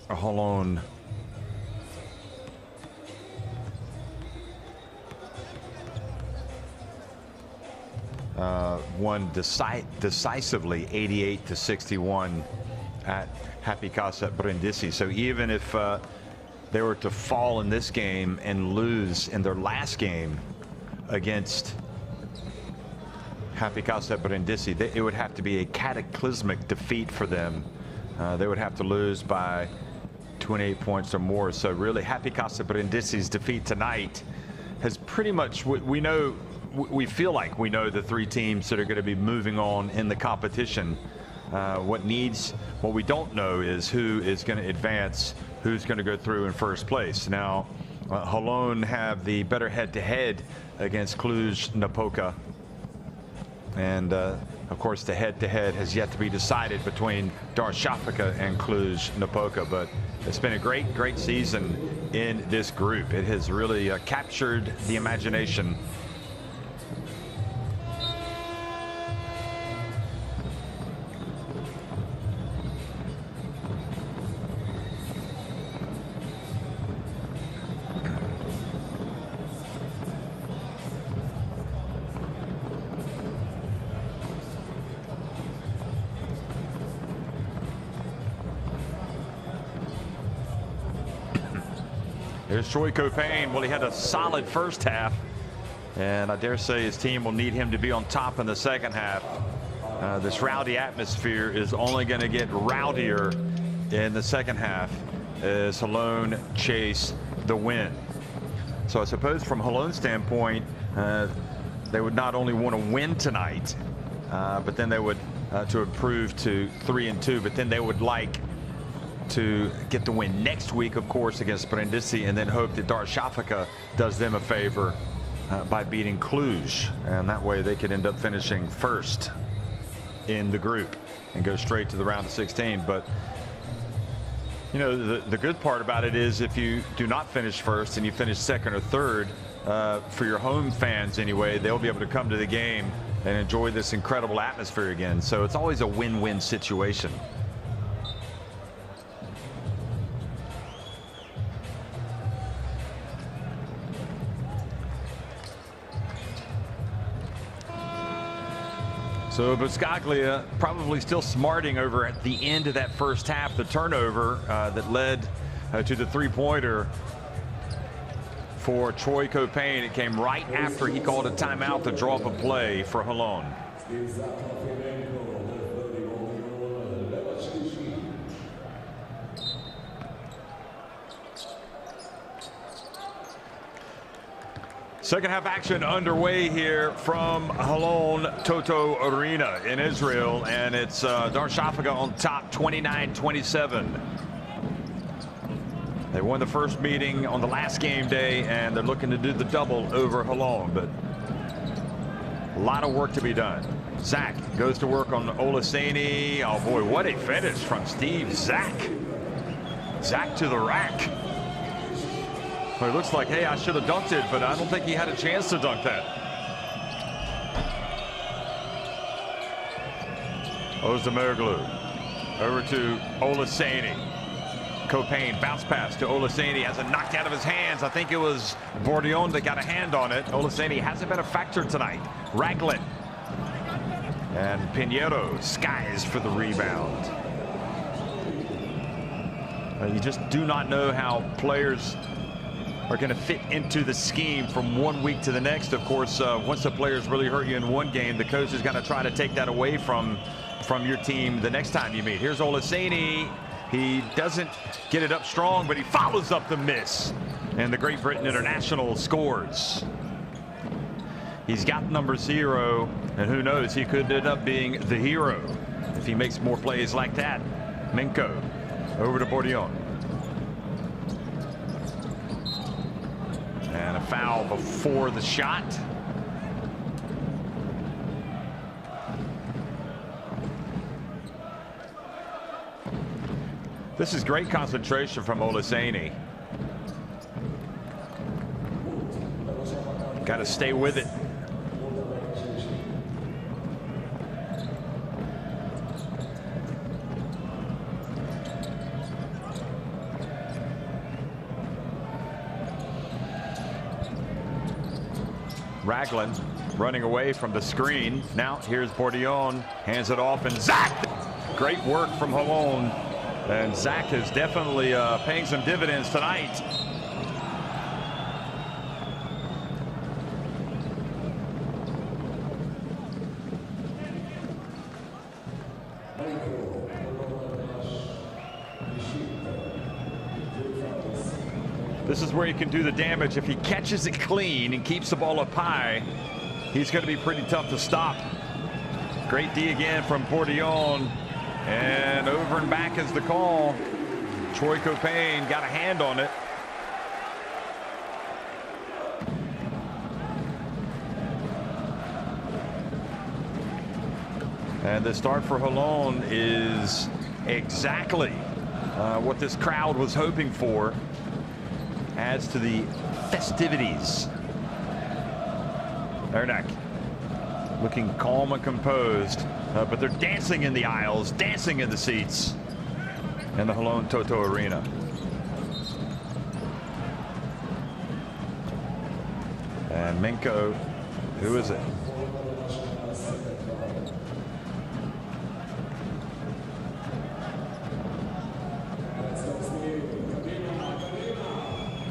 Holon won decisively 88-61 at Happy Casa Brindisi. So even if they were to fall in this game and lose in their last game against Happy Casa Brindisi, it would have to be a cataclysmic defeat for them. They would have to lose by 28 points or more. So really, Happy Casa Brindisi's defeat tonight has pretty much, we feel like we know the 3 teams that are going to be moving on in the competition. What we don't know is who is going to advance, who's going to go through in first place. Now, Holon have the better head-to-head against Cluj-Napoca. And of course, the head-to-head has yet to be decided between Darüşşafaka and Cluj-Napoca. But it's been a great season in this group. It has really captured the imagination. Here's Troy Copane. Well, he had a solid first half, and I dare say his team will need him to be on top in the second half. This rowdy atmosphere is only going to get rowdier in the second half as Holon chase the win. So I suppose from Holon's standpoint, they would not only want to win tonight, but then they would to improve to 3-2, but then they would like to get the win next week, of course, against Brindisi, and then hope that Darüşşafaka does them a favor by beating Cluj, and that way they could end up finishing first in the group and go straight to the round of 16. But you know, the good part about it is if you do not finish first and you finish second or third, for your home fans anyway, they'll be able to come to the game and enjoy this incredible atmosphere again. So it's always a win-win situation. So Buscaglia probably still smarting over at the end of that first half, the turnover that led to the three-pointer for Troy Caupain. It came right after he called a timeout to draw up a play for Holon. Second half action underway here from Holon Toto Arena in Israel, and it's Darüşşafaka on top 29-27. They won the first meeting on the last game day, and they're looking to do the double over Holon, but a lot of work to be done. Zach goes to work on Olaseni. Oh boy, what a finish from Steve Zach. Zach to the rack. Well, it looks like, hey, I should have dunked it, but I don't think he had a chance to dunk that. Ozdemoglu over to Olaseni. Caupain bounce pass to Olaseni, has it knocked out of his hands. I think it was Bourdillon that got a hand on it. Olaseni hasn't been a factor tonight. Ragland and Pinheiro skies for the rebound. You just do not know how players are going to fit into the scheme from one week to the next. Of course, once the players really hurt you in one game, the coach is going to try to take that away from your team the next time you meet. Here's Olaseni. He doesn't get it up strong, but he follows up the miss. And the Great Britain International scores. He's got number 0, and who knows, he could end up being the hero if he makes more plays like that. Minko over to Bourdillon. And a foul before the shot. This is great concentration from Olaseni. Got to stay with it. Ragland running away from the screen. Now here's Bourdillon, hands it off, and Zach! Great work from Holon. And Zach is definitely paying some dividends tonight. This is where he can do the damage. If he catches it clean and keeps the ball up high, he's going to be pretty tough to stop. Great D again from Bourdillon. And over and back is the call. Troy Caupain got a hand on it. And the start for Holon is exactly what this crowd was hoping for. Adds to the festivities. Ernak looking calm and composed, but they're dancing in the aisles, dancing in the seats in the Holon Toto Arena. And Minko, who is it?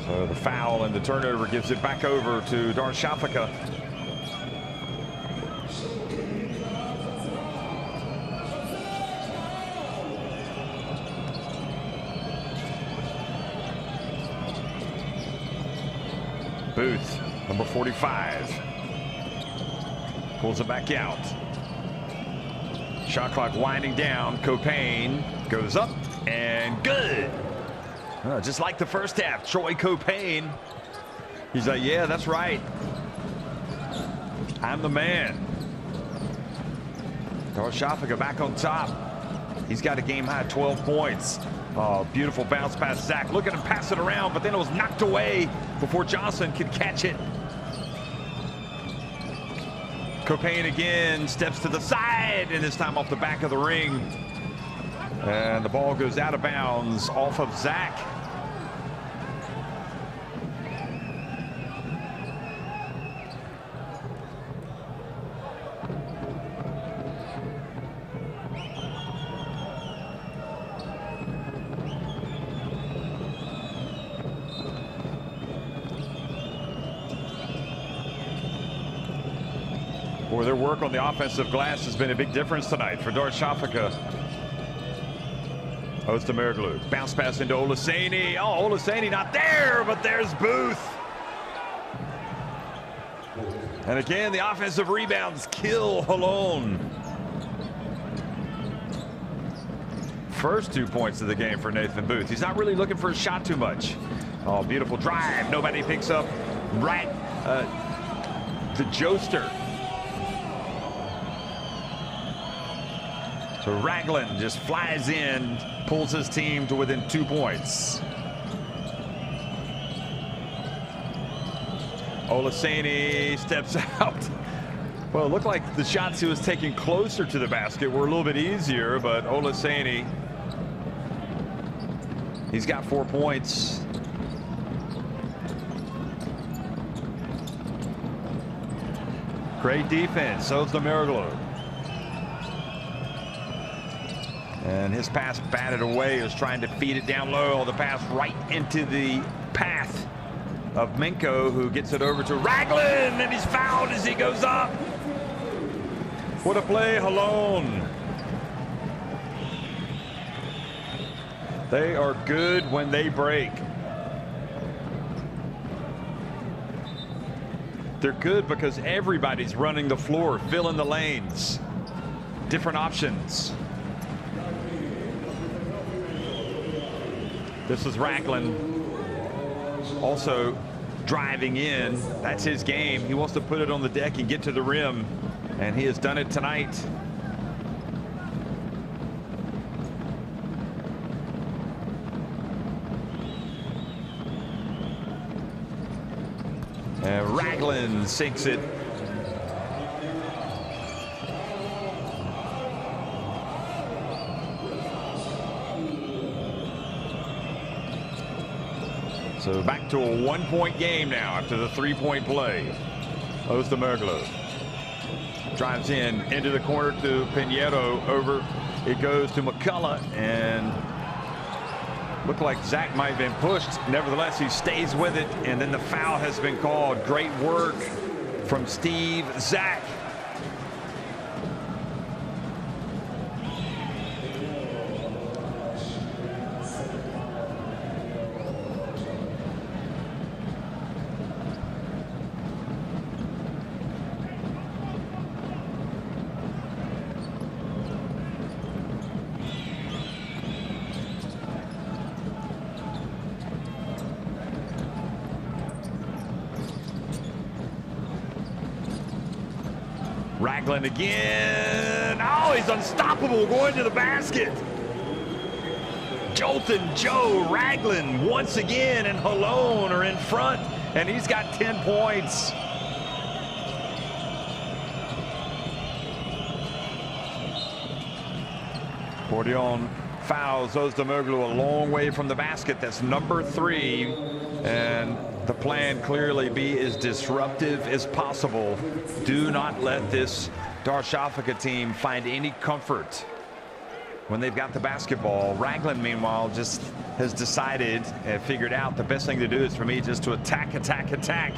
So the foul and the turnover gives it back over to Darüşşafaka. Booth, number 45, pulls it back out. Shot clock winding down. Caupain goes up and good. Just like the first half, Troy Caupain. He's like, yeah, that's right. I'm the man. Darüşşafaka back on top. He's got a game high 12 points. Oh, beautiful bounce pass. Zach, look at him pass it around, but then it was knocked away before Johnson could catch it. Caupain again steps to the side, and this time off the back of the ring. And the ball goes out of bounds off of Zach. Boy, their work on the offensive glass has been a big difference tonight for Darüşşafaka. Özdemiroglu, bounce pass into Olaseni. Oh, Olaseni not there, but there's Booth. And again, the offensive rebounds kill Holon. First 2 points of the game for Nathan Booth. He's not really looking for a shot too much. Oh, beautiful drive. Nobody picks up the Joester. So Ragland just flies in, pulls his team to within 2 points. Olaseni steps out. Well, it looked like the shots he was taking closer to the basket were a little bit easier, but Olaseni, he's got 4 points. Great defense, Özdemiroglu. And his pass batted away. He was trying to feed it down low. The pass right into the path of Minko, who gets it over to Ragland, and he's fouled as he goes up. What a play, Holon. They are good when they break. They're good because everybody's running the floor, filling the lanes. Different options. This is Ragland also driving in. That's his game. He wants to put it on the deck and get to the rim, and he has done it tonight. And Ragland sinks it. So back to a 1-point game now after the 3-point play. Özdemiroglu drives into the corner to Pinheiro. Over it goes to McCullough, and looked like Zach might have been pushed. Nevertheless, he stays with it, and then the foul has been called. Great work from Steve Zach. Ragland again. Oh, he's unstoppable going to the basket. Jolton Joe Ragland once again, and Holon are in front, and he's got 10 points. Bordion fouls Özdemiroglu a long way from the basket. That's number 3, and the plan clearly be as disruptive as possible. Do not let this Darüşşafaka team find any comfort when they've got the basketball. Ragland, meanwhile, just has decided and figured out the best thing to do is for me just to attack, attack, attack.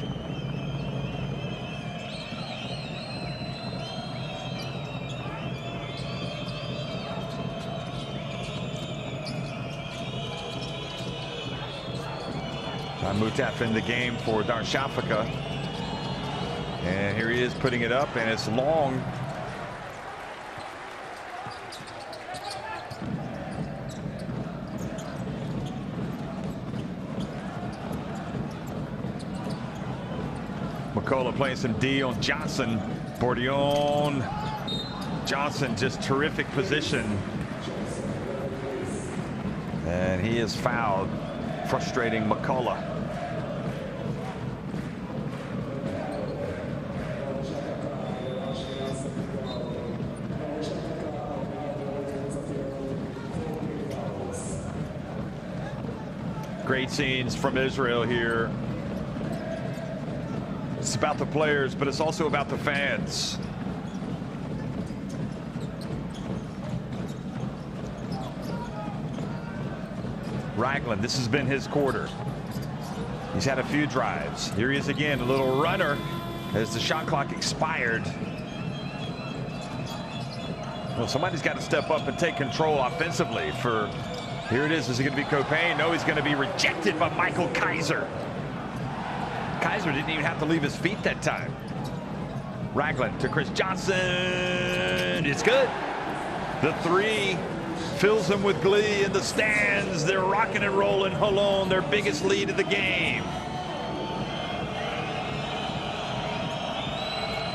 Mutaf in the game for Darüşşafaka, and here he is putting it up, and it's long. McCullough playing some D on Johnson. Bordion. Johnson, just terrific position, and he is fouled, frustrating McCullough. Great scenes from Israel here. It's about the players, but it's also about the fans. Ragland, this has been his quarter. He's had a few drives. Here he is again, a little runner as the shot clock expired. Well, somebody's got to step up and take control offensively. Here it is. Is it going to be Copain? No, he's going to be rejected by Michael Kaiser. Kaiser didn't even have to leave his feet that time. Ragland to Chris Johnson. It's good. The three fills them with glee in the stands. They're rocking and rolling. Holon, their biggest lead of the game.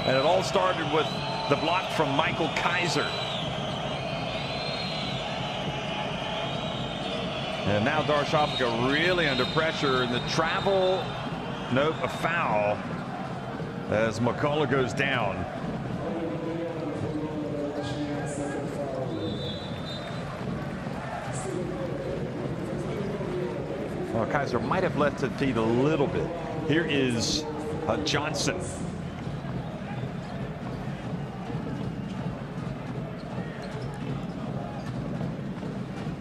And it all started with the block from Michael Kaiser. And now Darshafika really under pressure, and the travel, nope, a foul as McCullough goes down. Well, Kaiser might have left his feet a little bit. Here is Johnson.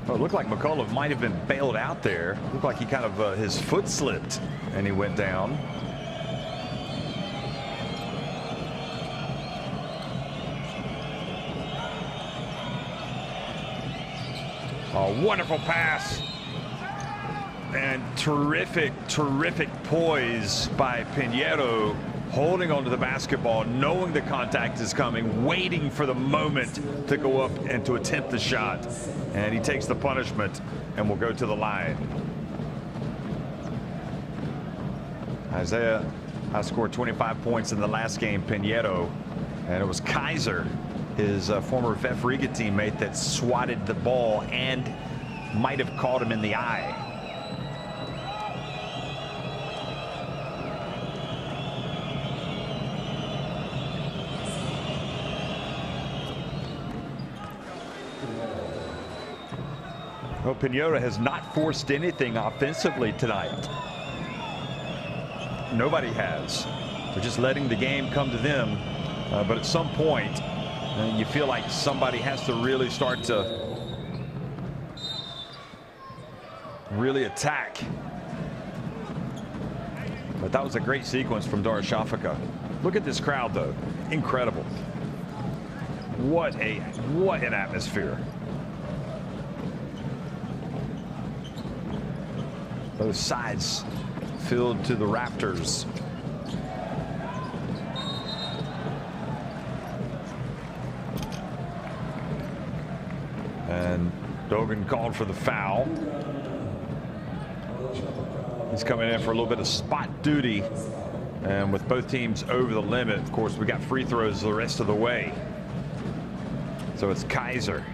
Well, it looked like McCullough might have been bailed out there. It looked like he kind of, his foot slipped and he went down. A wonderful pass. And terrific poise by Pinheiro, holding onto the basketball, knowing the contact is coming, waiting for the moment to go up and to attempt the shot. And he takes the punishment and will go to the line. Isaiah scored 25 points in the last game, Pinheiro. And it was Kaiser, his former VF Riga teammate, that swatted the ball and might have caught him in the eye. Well, Pinheiro has not forced anything offensively tonight. Nobody has. They're just letting the game come to them. But at some point, you feel like somebody has to really start to really attack. But that was a great sequence from Darshafika. Look at this crowd, though. Incredible. What an atmosphere. Both sides filled to the rafters. And Dogan called for the foul. He's coming in for a little bit of spot duty. And with both teams over the limit, of course, we got free throws the rest of the way. So it's Kaiser.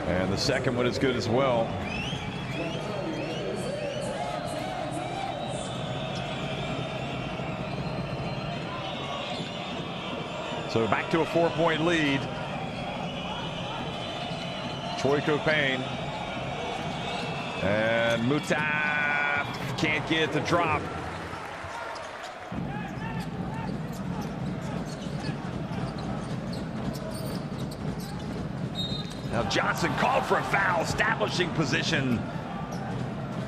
And the second one is good as well. So back to a 4-point lead. Troy Copain. And Mutaf can't get the drop. Now Johnson called for a foul, establishing position.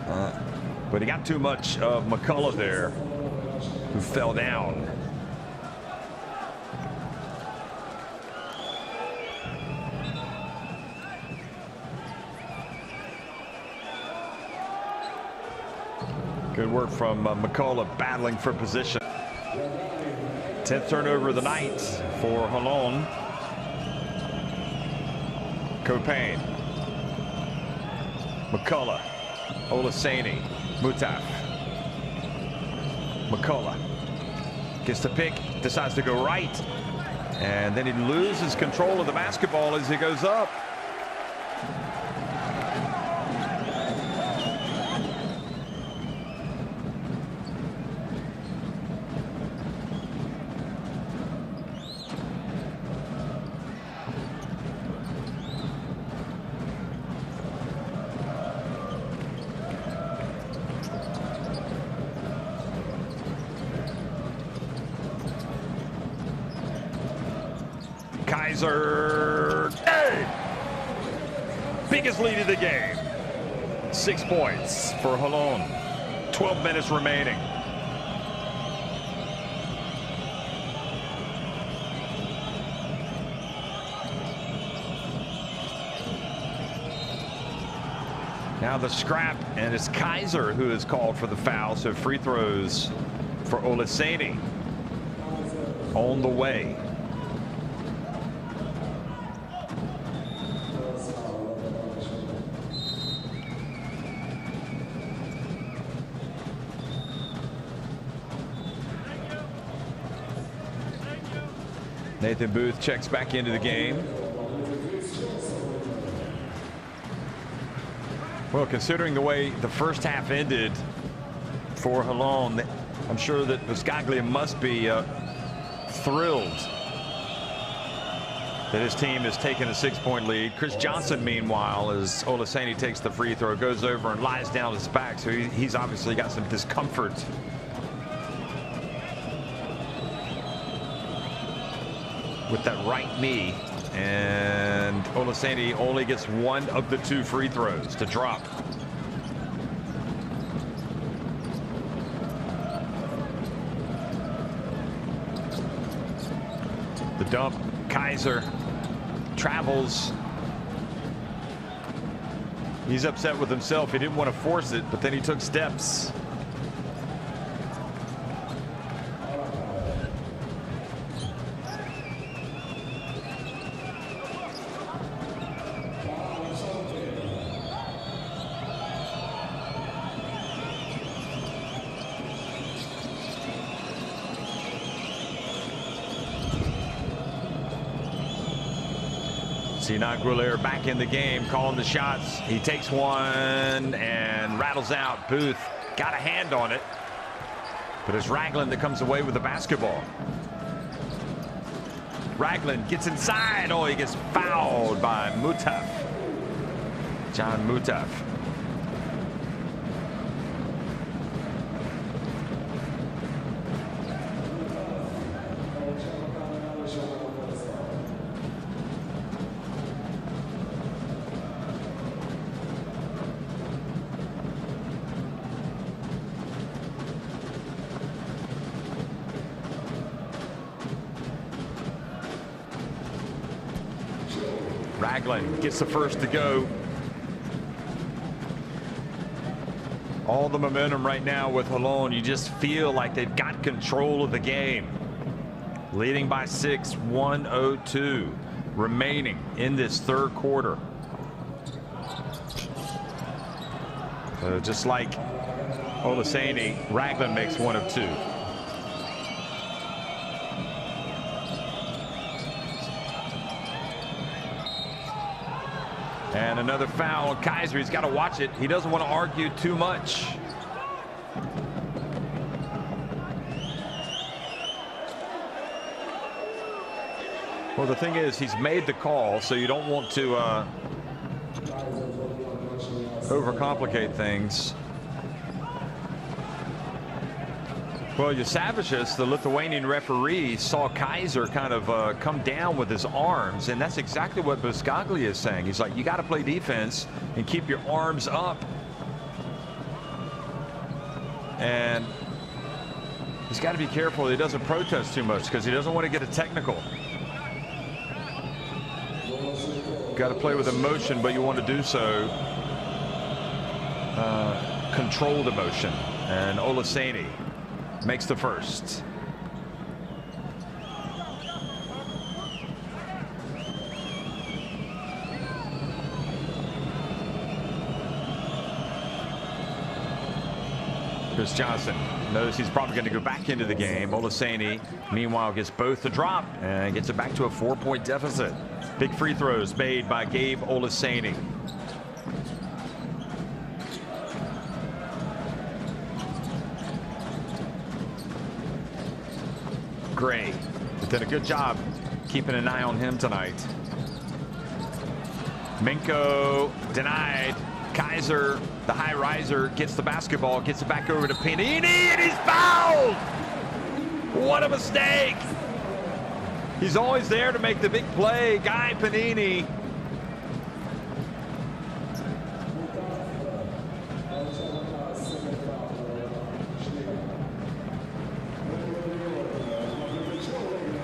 But he got too much of McCullough there, who fell down. Good work from McCullough, battling for position. 10th turnover of the night for Holon. Copain, McCullough, Olaseni, Mutaf, McCullough gets the pick, decides to go right, and then he loses control of the basketball as he goes up. Kaiser, biggest lead of the game. 6 points for Holon. 12 minutes remaining. Now the scrap, and it's Kaiser who is called for the foul, so free throws for Olaseni on the way. Nathan Booth checks back into the game. Well, considering the way the first half ended for Holon, I'm sure that Buscaglia must be thrilled that his team has taken a 6-point lead. Chris Johnson, meanwhile, as Olaseni takes the free throw, goes over and lies down his back, so he's obviously got some discomfort. With that right knee, and Olaseni only gets one of the 2 free throws to drop. The dump, Kaiser travels. He's upset with himself. He didn't want to force it, but then he took steps. Sinan Guler back in the game, calling the shots. He takes one and rattles out. Booth got a hand on it, but it's Ragland that comes away with the basketball. Ragland gets inside. Oh, he gets fouled by Mutaf. John Mutaf. Ragland gets the first to go. All the momentum right now with Holon. You just feel like they've got control of the game. Leading by 6, 1:02 remaining in this third quarter. Just like Olaseni, Ragland makes 1 of 2. And another foul on Kaiser. He's got to watch it. He doesn't want to argue too much. Well, the thing is, he's made the call, so you don't want to overcomplicate things. Well, Jasavicius, the Lithuanian referee, saw Kaiser kind of come down with his arms, and that's exactly what Buscaglia is saying. He's like, you got to play defense and keep your arms up. And he's got to be careful he doesn't protest too much because he doesn't want to get a technical. Got to play with emotion, but you want to do so controlled emotion. And Olaseni makes the first. Chris Johnson knows he's probably going to go back into the game. Olaseni, meanwhile, gets both to drop and gets it back to a 4-point deficit. Big free throws made by Gabe Olaseni. Gray did a good job keeping an eye on him tonight. Minko denied. Kaiser, the high riser, gets the basketball, gets it back over to Panini, and he's fouled! What a mistake! He's always there to make the big play. Guy Panini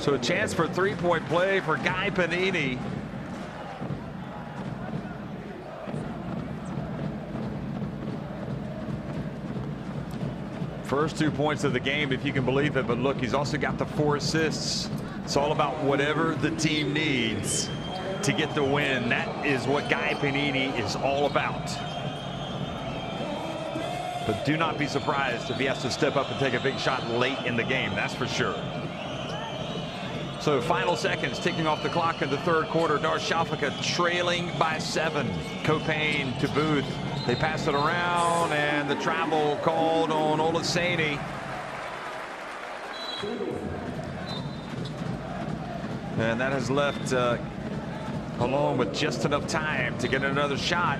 So a chance for three-point play for Guy Panini. First 2 points of the game, if you can believe it. But look, he's also got the 4 assists. It's all about whatever the team needs to get the win. That is what Guy Panini is all about. But do not be surprised if he has to step up and take a big shot late in the game. That's for sure. So final seconds ticking off the clock in the third quarter. Darüşşafaka trailing by 7. Copain to Booth. They pass it around, and the travel called on Olaseni. And that has left Holon with just enough time to get another shot.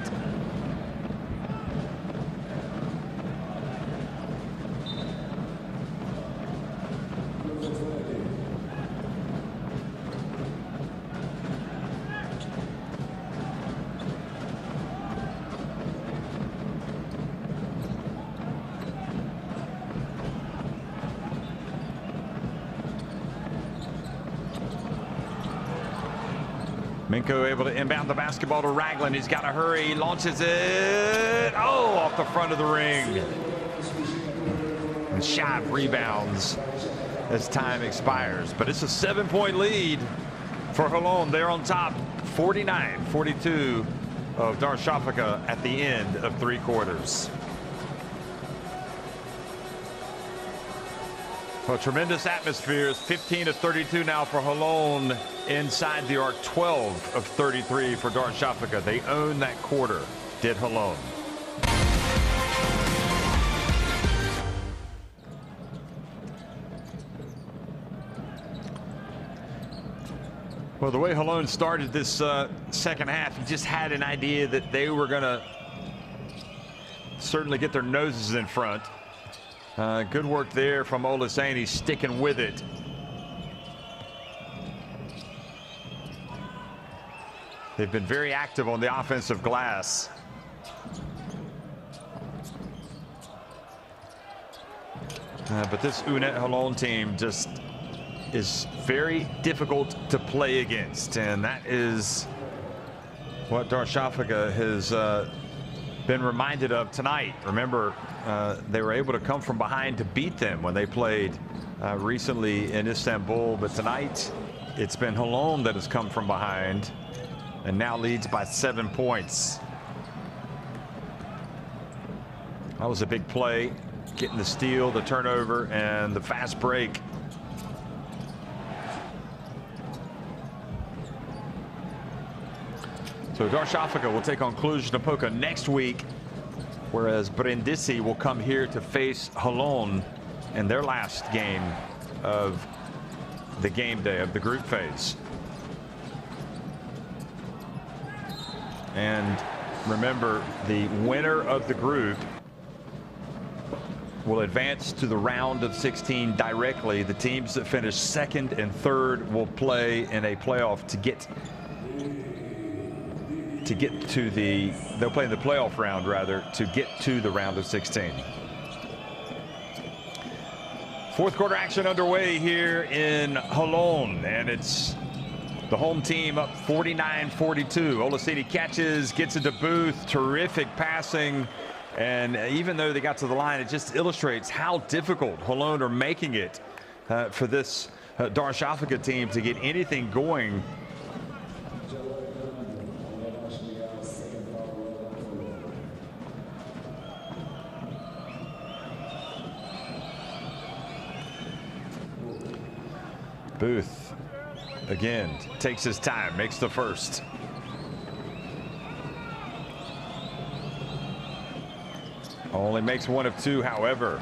Minko able to inbound the basketball to Ragland. He's got to hurry. He launches it. Oh, off the front of the ring. And Shab rebounds as time expires. But it's a 7-point lead for Holon. They're on top, 49-42 of Darüşşafaka at the end of 3 quarters. Well, tremendous atmospheres. 15-32 now for Holon inside the arc. 12 of 33 for Darüşşafaka. They own that quarter, did Holon. Well, the way Holon started this second half, you just had an idea that they were going to certainly get their noses in front. Good work there from Olaseni, sticking with it. They've been very active on the offensive glass. But this UNET Holon team just is very difficult to play against, and that is what Darüşşafaka has been reminded of tonight. Remember, they were able to come from behind to beat them when they played recently in Istanbul, but tonight it's been Holon that has come from behind and now leads by 7 points. That was a big play, getting the steal, the turnover, and the fast break. So Darüşşafaka will take on Cluj-Napoca next week, whereas Brindisi will come here to face Holon in their last game of the game day of the group phase. And remember, the winner of the group will advance to the round of 16 directly. The teams that finish second and third will play in a playoff to get to the, they'll play in the playoff round rather, to get to the round of 16. Fourth quarter action underway here in Holon, and it's the home team up 49-42. Olaseni catches, gets into Booth, terrific passing, and even though they got to the line, it just illustrates how difficult Holon are making it for this Darüşşafaka team to get anything going. Booth again takes his time, makes the first. Only makes one of two, however.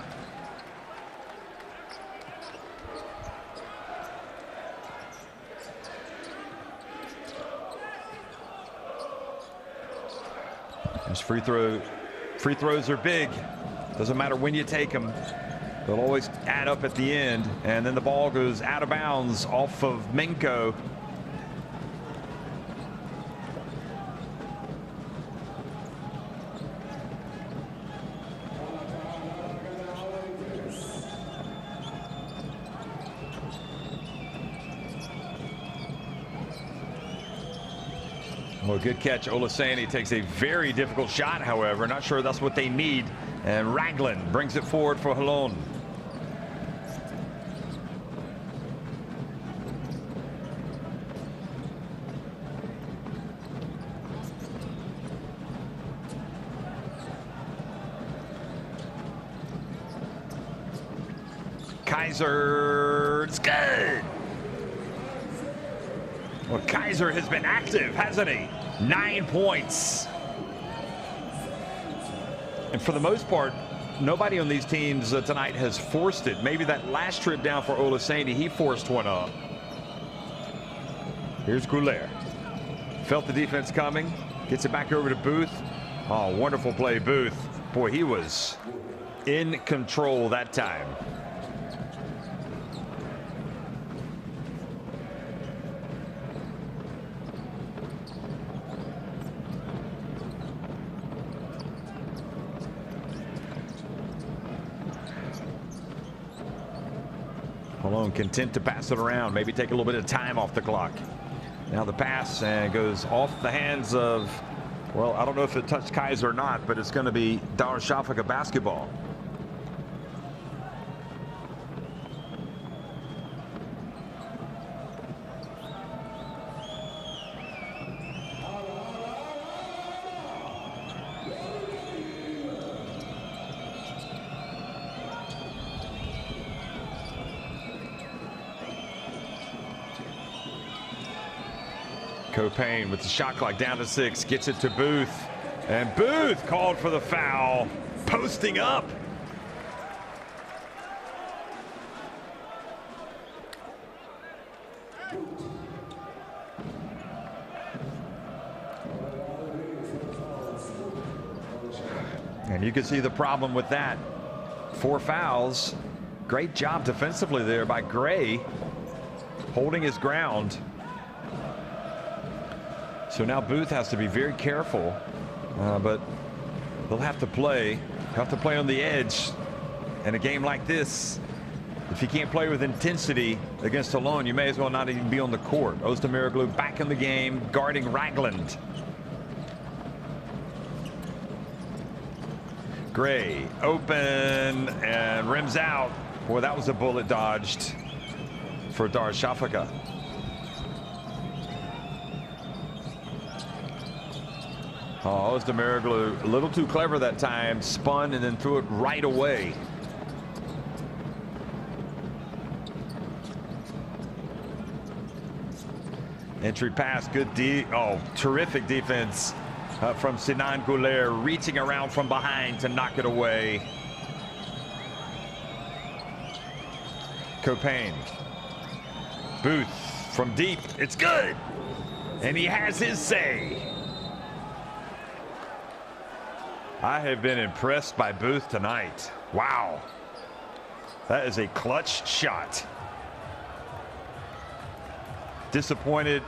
Those free throws are big. Doesn't matter when you take them. They'll always add up at the end, and then the ball goes out of bounds off of Minko. Well, good catch. Olaseni takes a very difficult shot, however. Not sure that's what they need. And Ragland brings it forward for Holon. Kaiser, it's good. Well, Kaiser has been active, hasn't he? 9 points. And for the most part, nobody on these teams tonight has forced it. Maybe that last trip down for Olaseni, he forced one up. Here's Goulet. Felt the defense coming. Gets it back over to Booth. Oh, wonderful play, Booth. Boy, he was in control that time. Holon content to pass it around, maybe take a little bit of time off the clock. Now the pass goes off the hands of, well, I don't know if it touched Kaiser or not, but it's going to be Darüşşafaka basketball. Copain with the shot clock down to 6, gets it to Booth, and Booth called for the foul, posting up. And you can see the problem with that. 4 fouls. Great job defensively there by Gray, holding his ground. So now Booth has to be very careful, but they'll have to play on the edge. In a game like this, if you can't play with intensity against Holon, you may as well not even be on the court. Ozdemir back in the game, guarding Ragland. Gray open and rims out. Boy, that was a bullet dodged for Darüşşafaka. Oh, Ozdemir a little too clever that time, spun and then threw it right away. Entry pass, good terrific defense from Sinan Goulet, reaching around from behind to knock it away. Copain. Booth from deep, it's good. And he has his say. I have been impressed by Booth tonight. Wow. That is a clutch shot. Disappointed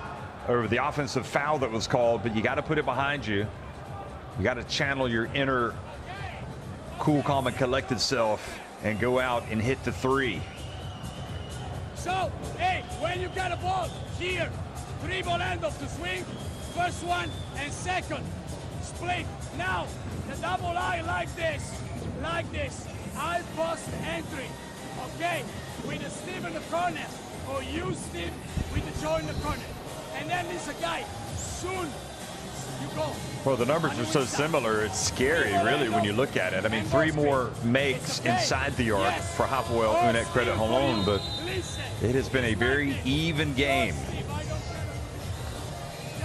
over the offensive foul that was called, but you got to put it behind you. You got to channel your inner cool, calm, and collected self and go out and hit the 3. So, hey, when you get a ball, here, dribble handoff to swing, first one and second, split. Now, the double eye like this, eye post entry, okay, with the Steve in the corner, or you, Steve, with the Joe in the corner. And then there's a guy, soon, you go. Well, the numbers are so similar, it's scary, really, when you look at it. I mean, 3 more makes inside the arc for Hapoel Unet Credit Holon, but it has been a very even game.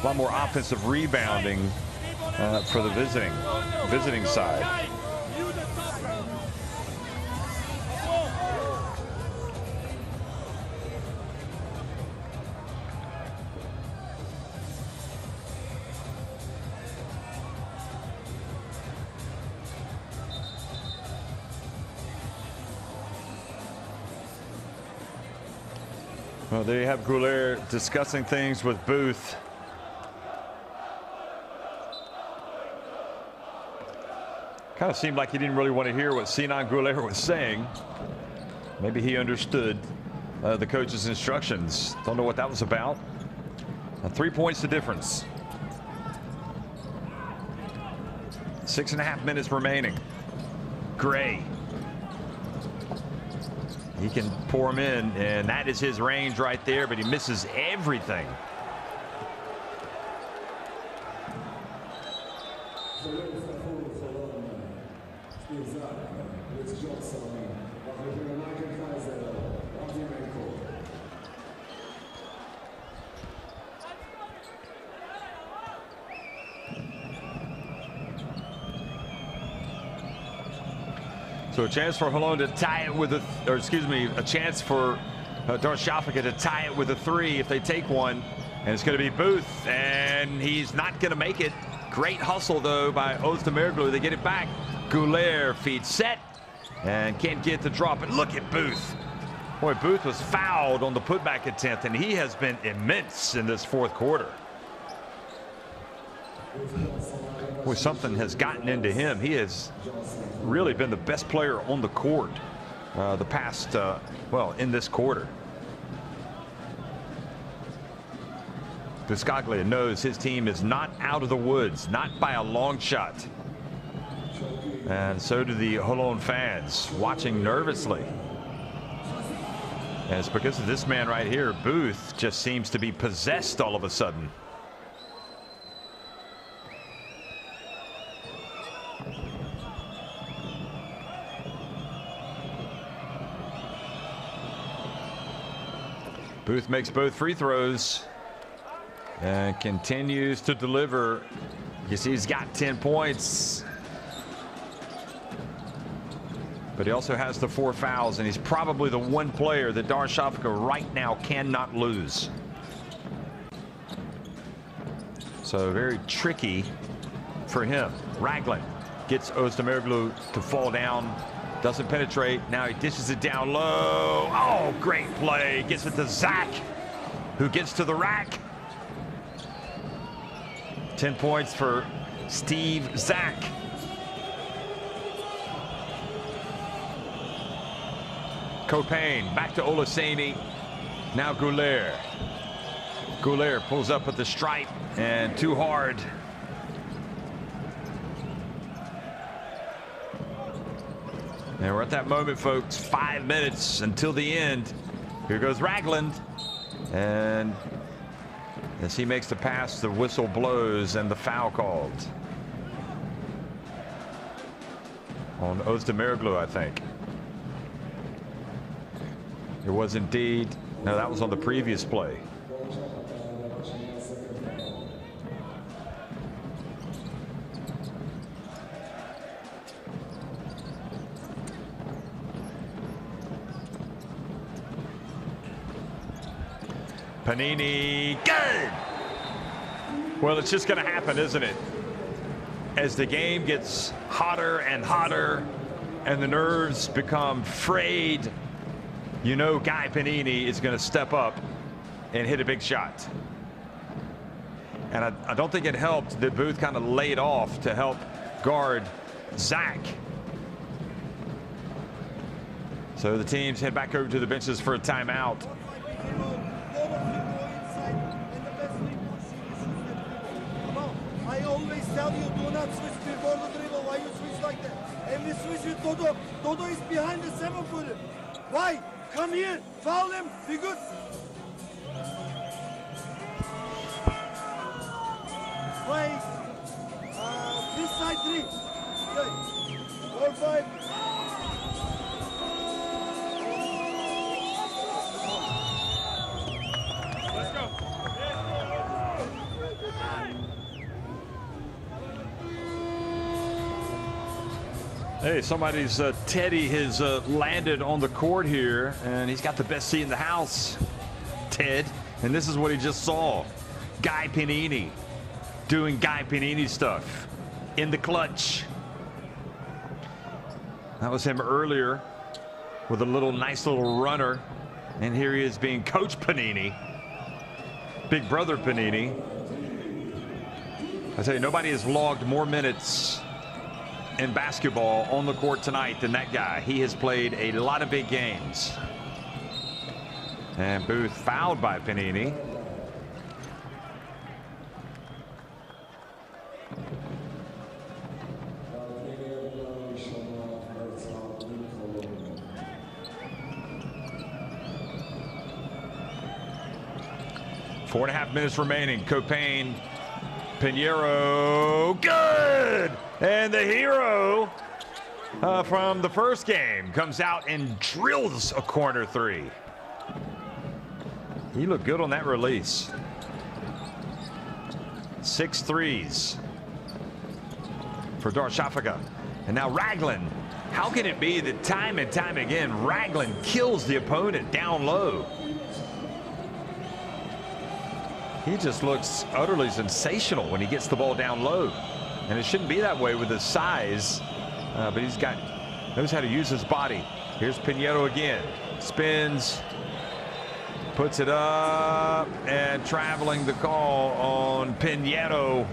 A lot more offensive rebounding for the visiting side. Well, there you have Goulet discussing things with Booth. Kind of seemed like he didn't really want to hear what Sinan Goulet was saying. Maybe he understood the coach's instructions. Don't know what that was about. 3 points the difference. 6.5 minutes remaining. Gray. He can pour him in, and that is his range right there, but he misses everything. So a chance for Holon to tie it with a chance for Darshafaka to tie it with a 3 if they take one. And it's going to be Booth, and he's not going to make it. Great hustle, though, by Oostermerglu. They get it back. Goulet feeds set and can't get the drop. And look at Booth. Boy, Booth was fouled on the putback attempt, and he has been immense in this fourth quarter. Boy, something has gotten into him. He has really been the best player on the court the past, in this quarter. Biscaglia knows his team is not out of the woods, not by a long shot. And so do the Holon fans, watching nervously. And it's because of this man right here. Booth just seems to be possessed all of a sudden. Booth makes both free throws and continues to deliver. You see he's got 10 points. But he also has the 4 fouls, and he's probably the one player that Darshafaka right now cannot lose. So very tricky for him. Ragland gets Oostermerglu to fall down. Doesn't penetrate. Now he dishes it down low. Oh, great play. Gets it to Zach, who gets to the rack. 10 points for Steve Zach. Copain back to Olaseni. Now Goulet. Goulet pulls up at the stripe and too hard. And we're at that moment, folks. 5 minutes until the end. Here goes Ragland. And as he makes the pass, the whistle blows and the foul called on Oostermerglu, I think. It was indeed. No, that was on the previous play. Panini, good! Well, it's just going to happen, isn't it? As the game gets hotter and hotter and the nerves become frayed, you know Guy Panini is going to step up and hit a big shot. And I don't think it helped that Booth kind of laid off to help guard Zach. So the teams head back over to the benches for a timeout. I always tell you, do not switch before the dribble. Why you switch like that? And we switch with Dodo. Dodo is behind the 7-footer. Why? Come here, foul him, be good. Play. This side 3. Okay. 4-5. Let's go. Hey, somebody's Teddy has landed on the court here, and he's got the best seat in the house, Ted. And this is what he just saw. Guy Panini doing Guy Panini stuff in the clutch. That was him earlier with a nice little runner. And here he is being Coach Panini, Big Brother Panini. I tell you, nobody has logged more minutes in basketball on the court tonight than that guy. He has played a lot of big games. And Booth fouled by Panini. 4.5 minutes remaining. Copain, Pinheiro, good! And the hero from the first game comes out and drills a corner three. He looked good on that release. 6 threes for Darüşşafaka. And now Ragland. How can it be that time and time again Ragland kills the opponent down low? He just looks utterly sensational when he gets the ball down low. And it shouldn't be that way with his size, but knows how to use his body. Here's Pinheiro again. Spins, puts it up, and traveling the call on Pinheiro.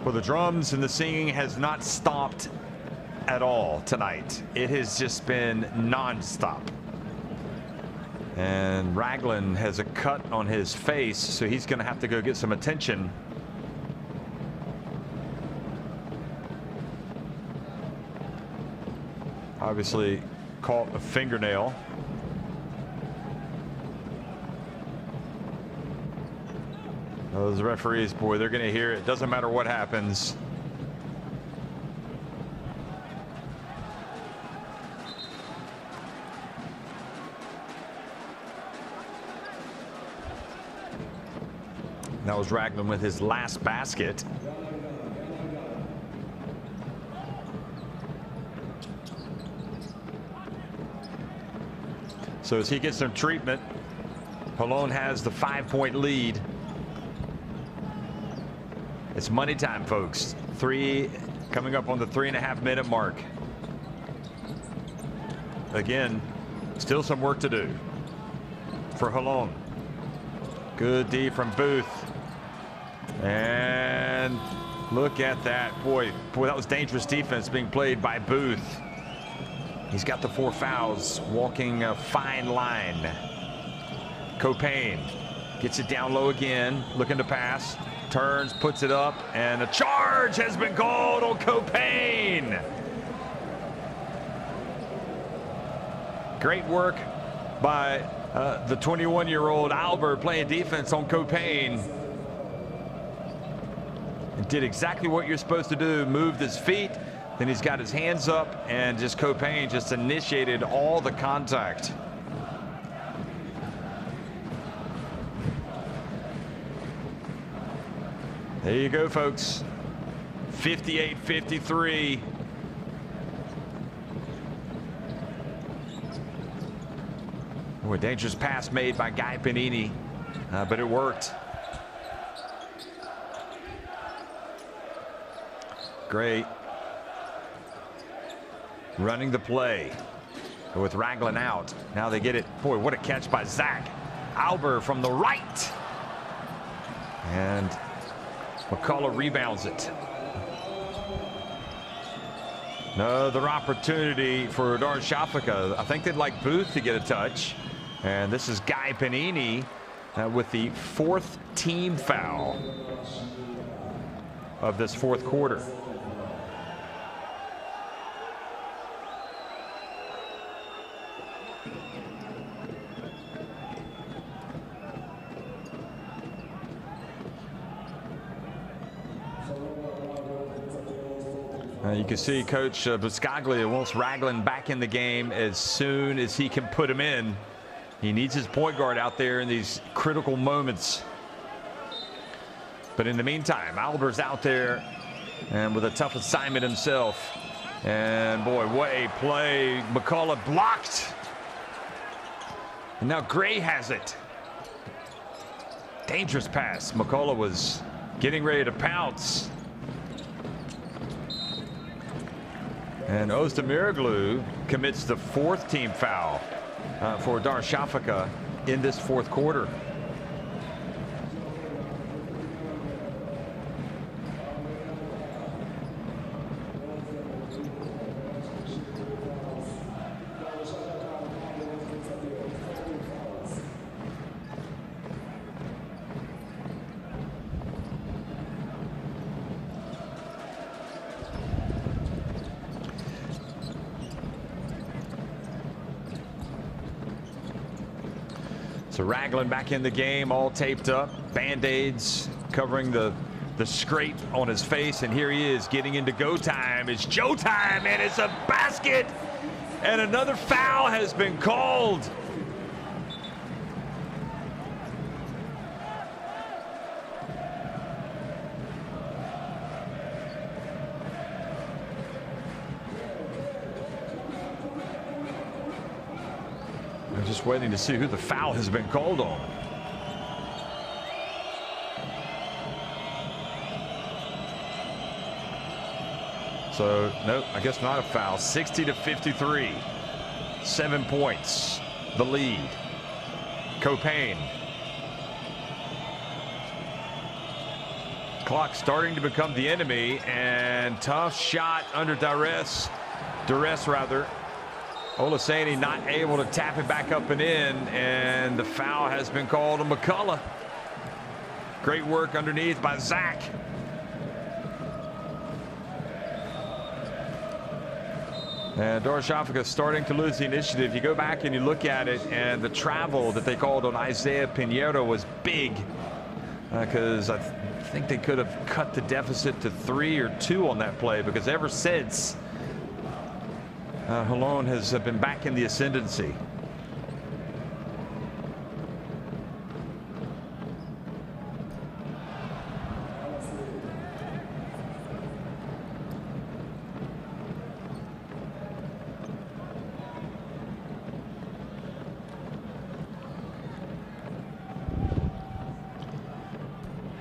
Well, the drums and the singing has not stopped at all tonight. It has just been nonstop. And Ragland has a cut on his face, so he's going to have to go get some attention. Obviously caught a fingernail. Those referees, boy, they're going to hear it. Doesn't matter what happens. That was Ragland with his last basket. So as he gets some treatment, Holon has the 5-point lead. It's money time, folks. Coming up on the 3.5-minute mark. Again, still some work to do for Holon. Good D from Booth. And look at that. Boy, that was dangerous defense being played by Booth. He's got the 4 fouls, walking a fine line. Copain gets it down low again, looking to pass. Turns, puts it up, and a charge has been called on Copain. Great work by the 21-year-old Albert playing defense on Copain. And did exactly what you're supposed to do, moved his feet, then he's got his hands up, and just Copain just initiated all the contact. There you go, folks. 58-53. A dangerous pass made by Guy Panini, but it worked. Great. Running the play with Ragland out. Now they get it. Boy, what a catch by Zach. Albert from the right. And McCullough rebounds it. Another opportunity for Darüşşafaka. I think they'd like Booth to get a touch. And this is Guy Panini with the 4th team foul of this 4th quarter. You can see Coach Buscaglia wants Ragland back in the game as soon as he can put him in. He needs his point guard out there in these critical moments. But in the meantime, Albert's out there and with a tough assignment himself. And boy, what a play. McCullough blocked. And now Gray has it. Dangerous pass. McCullough was getting ready to pounce. And Özdemiroglu commits the 4th team foul for Darüşşafaka in this 4th quarter. So Ragland back in the game, all taped up, Band-Aids covering the scrape on his face, and here he is getting into go time. It's Joe time, and it's a basket, and another foul has been called. I'm just waiting to see who the foul has been called on. So, no, I guess not a foul. 60-53. 7 points. The lead. Copain. Clock starting to become the enemy, and tough shot under duress. Olaseni not able to tap it back up and in, and the foul has been called on McCullough. Great work underneath by Zach. And Darüşşafaka starting to lose the initiative. You go back and you look at it, and the travel that they called on Isaiah Pinheiro was big, because I think they could have cut the deficit to 3 or 2 on that play, because ever since, Holon has been back in the ascendancy.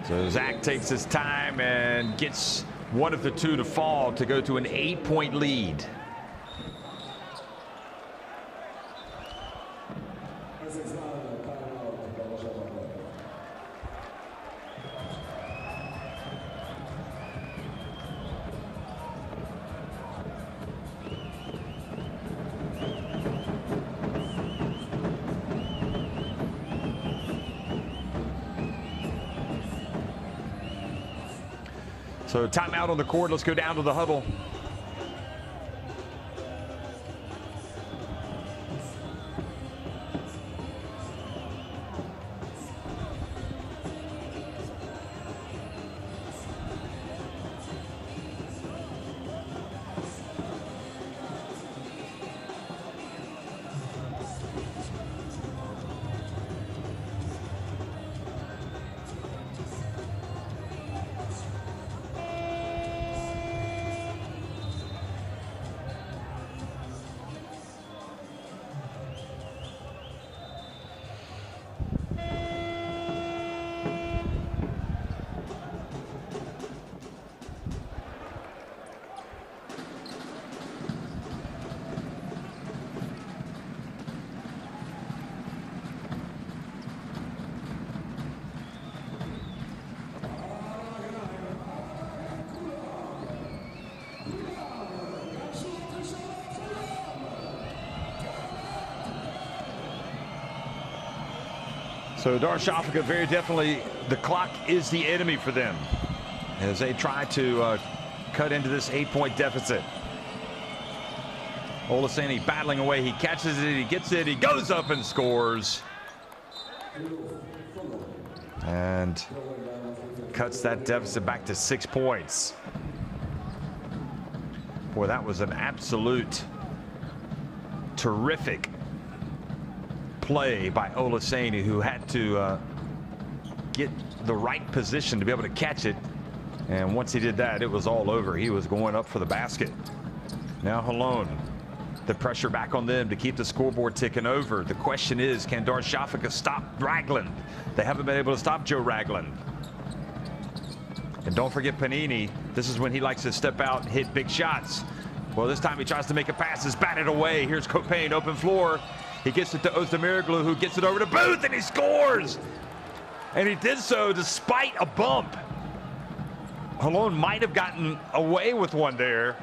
So Zach takes his time and gets one of the two to fall to go to an 8-point lead. So timeout on the court. Let's go down to the huddle. So Darüşşafaka, very definitely, the clock is the enemy for them as they try to cut into this 8-point deficit. Olaseni battling away. He catches it. He gets it. He goes up and scores. And cuts that deficit back to 6 points. Boy, that was an absolute terrific play by Olaseni, who had to get the right position to be able to catch it. And once he did that, it was all over. He was going up for the basket. Now Holon, the pressure back on them to keep the scoreboard ticking over. The question is, can Darüşşafaka stop Ragland? They haven't been able to stop Joe Ragland. And don't forget Panini. This is when he likes to step out and hit big shots. Well, this time he tries to make a pass. It's batted away. Here's Copain, open floor. He gets it to Özdemiroglu, who gets it over to Booth, and he scores. And he did so despite a bump. Holon might have gotten away with one there.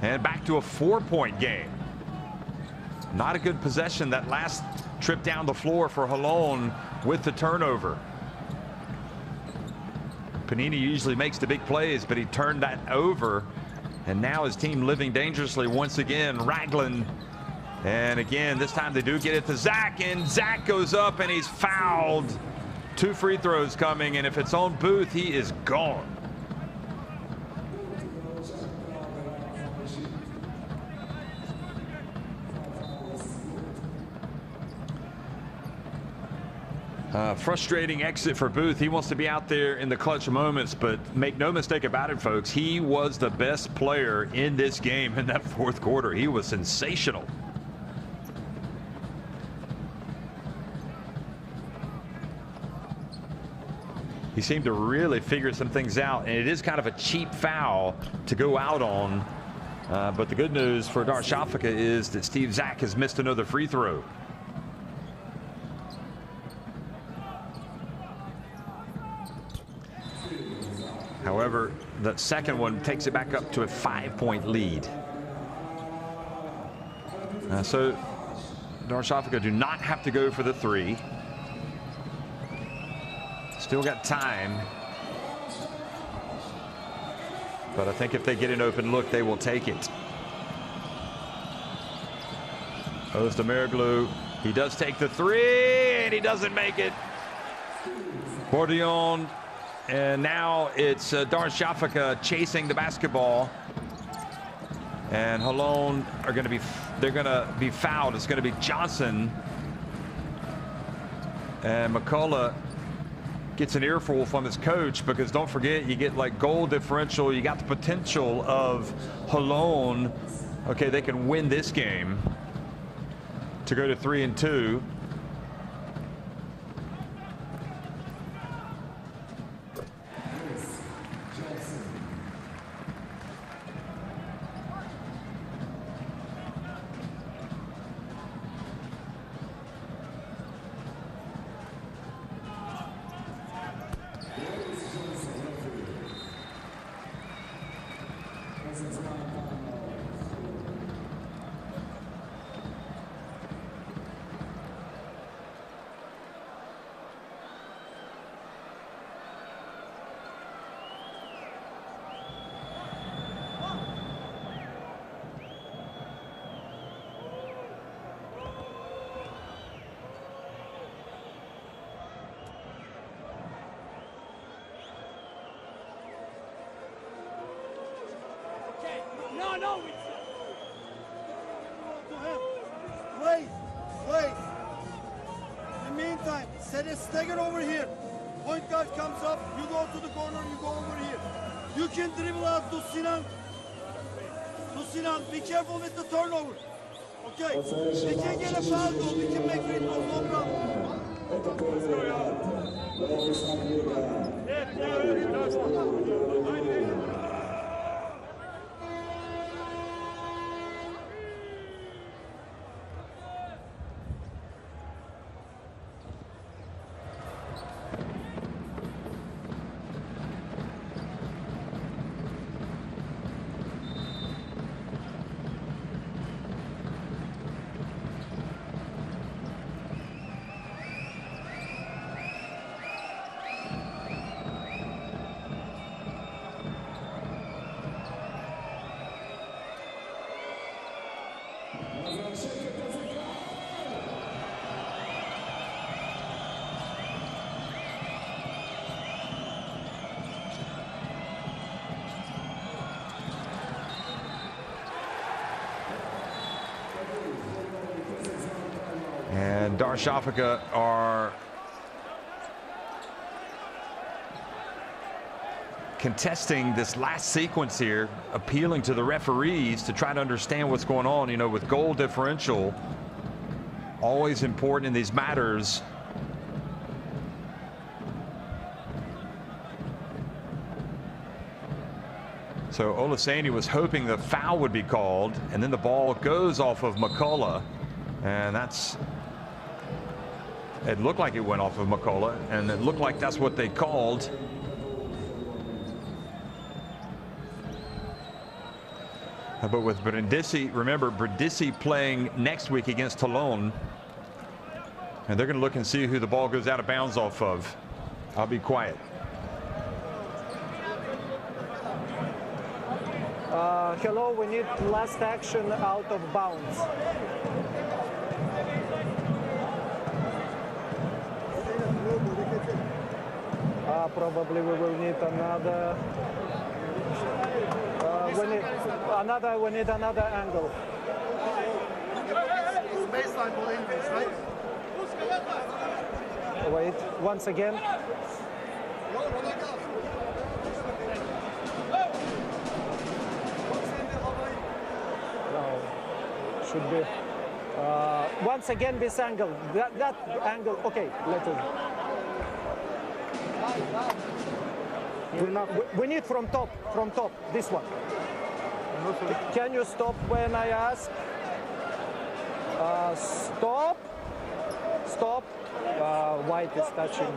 And back to a 4-point game. Not a good possession, that last trip down the floor for Holon with the turnover. Panini usually makes the big plays, but he turned that over. And now his team living dangerously once again. Ragland And again, this time they do get it to Zach, and Zach goes up and he's fouled. 2 free throws coming, and if it's on Booth, he is gone. Frustrating exit for Booth. He wants to be out there in the clutch moments, but make no mistake about it, folks, he was the best player in this game in that 4th quarter. He was sensational. He seemed to really figure some things out, and it is kind of a cheap foul to go out on. But the good news for Darshafaka is that Steve Zach has missed another free throw. However, the second one takes it back up to a 5-point lead. So Darshafaka do not have to go for the 3. Still got time. But I think if they get an open look, they will take it. Ozdemir, he does take the 3, and he doesn't make it. Bordion. And now it's Darshafaka chasing the basketball, and Holon are going to be fouled. It's going to be Johnson, and McCullough gets an earful from his coach, because don't forget, you get like goal differential. You got the potential of Holon. Okay, they can win this game to go to 3-2. No, To him. Wait. In the meantime, set it stagger over here. Point guard comes up, you go to the corner, you go over here. You can dribble out to Sinan. Be careful with the turnover. Okay, we can get a foul goal, we can make free throws, no problem. And Darshafaka are contesting this last sequence here, appealing to the referees to try to understand what's going on. You know, with goal differential, always important in these matters. So Olaseni was hoping the foul would be called, and then the ball goes off of McCullough, and it looked like it went off of McCullough, and it looked like that's what they called. But with Brindisi, remember, Brindisi playing next week against Toulon, and they're going to look and see who the ball goes out of bounds off of. I'll be quiet. Hello, we need last action out of bounds. probably we will need another. We need another angle. Baseline for English, right? Wait, once again. No, should be. Once again, this angle. That angle. Okay, let's. We need from top. This one. Can you stop when I ask? Stop. White is touching.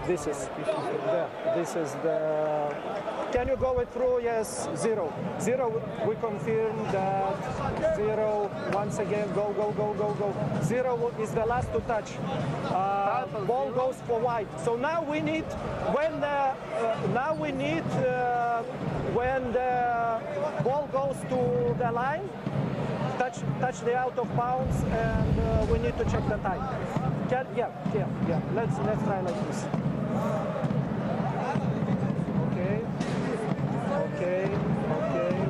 This is the. Can you go it through? Yes, 0. We confirm that 0. Once again, go. 0 is the last to touch. Ball goes for white. So now we need when the ball goes to the line. Touch the out of bounds, and we need to check the time. Yeah. Let's try like this. Okay.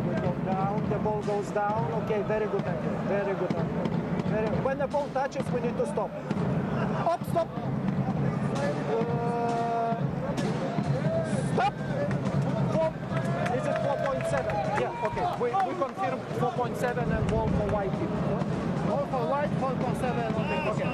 We go down. The ball goes down. Okay, very good angle. When the ball touches, we need to stop. Stop. Stop. Is it 4.7? Yeah, okay. We confirm 4.7 and ball for white. Ball for white, 4.7. Okay.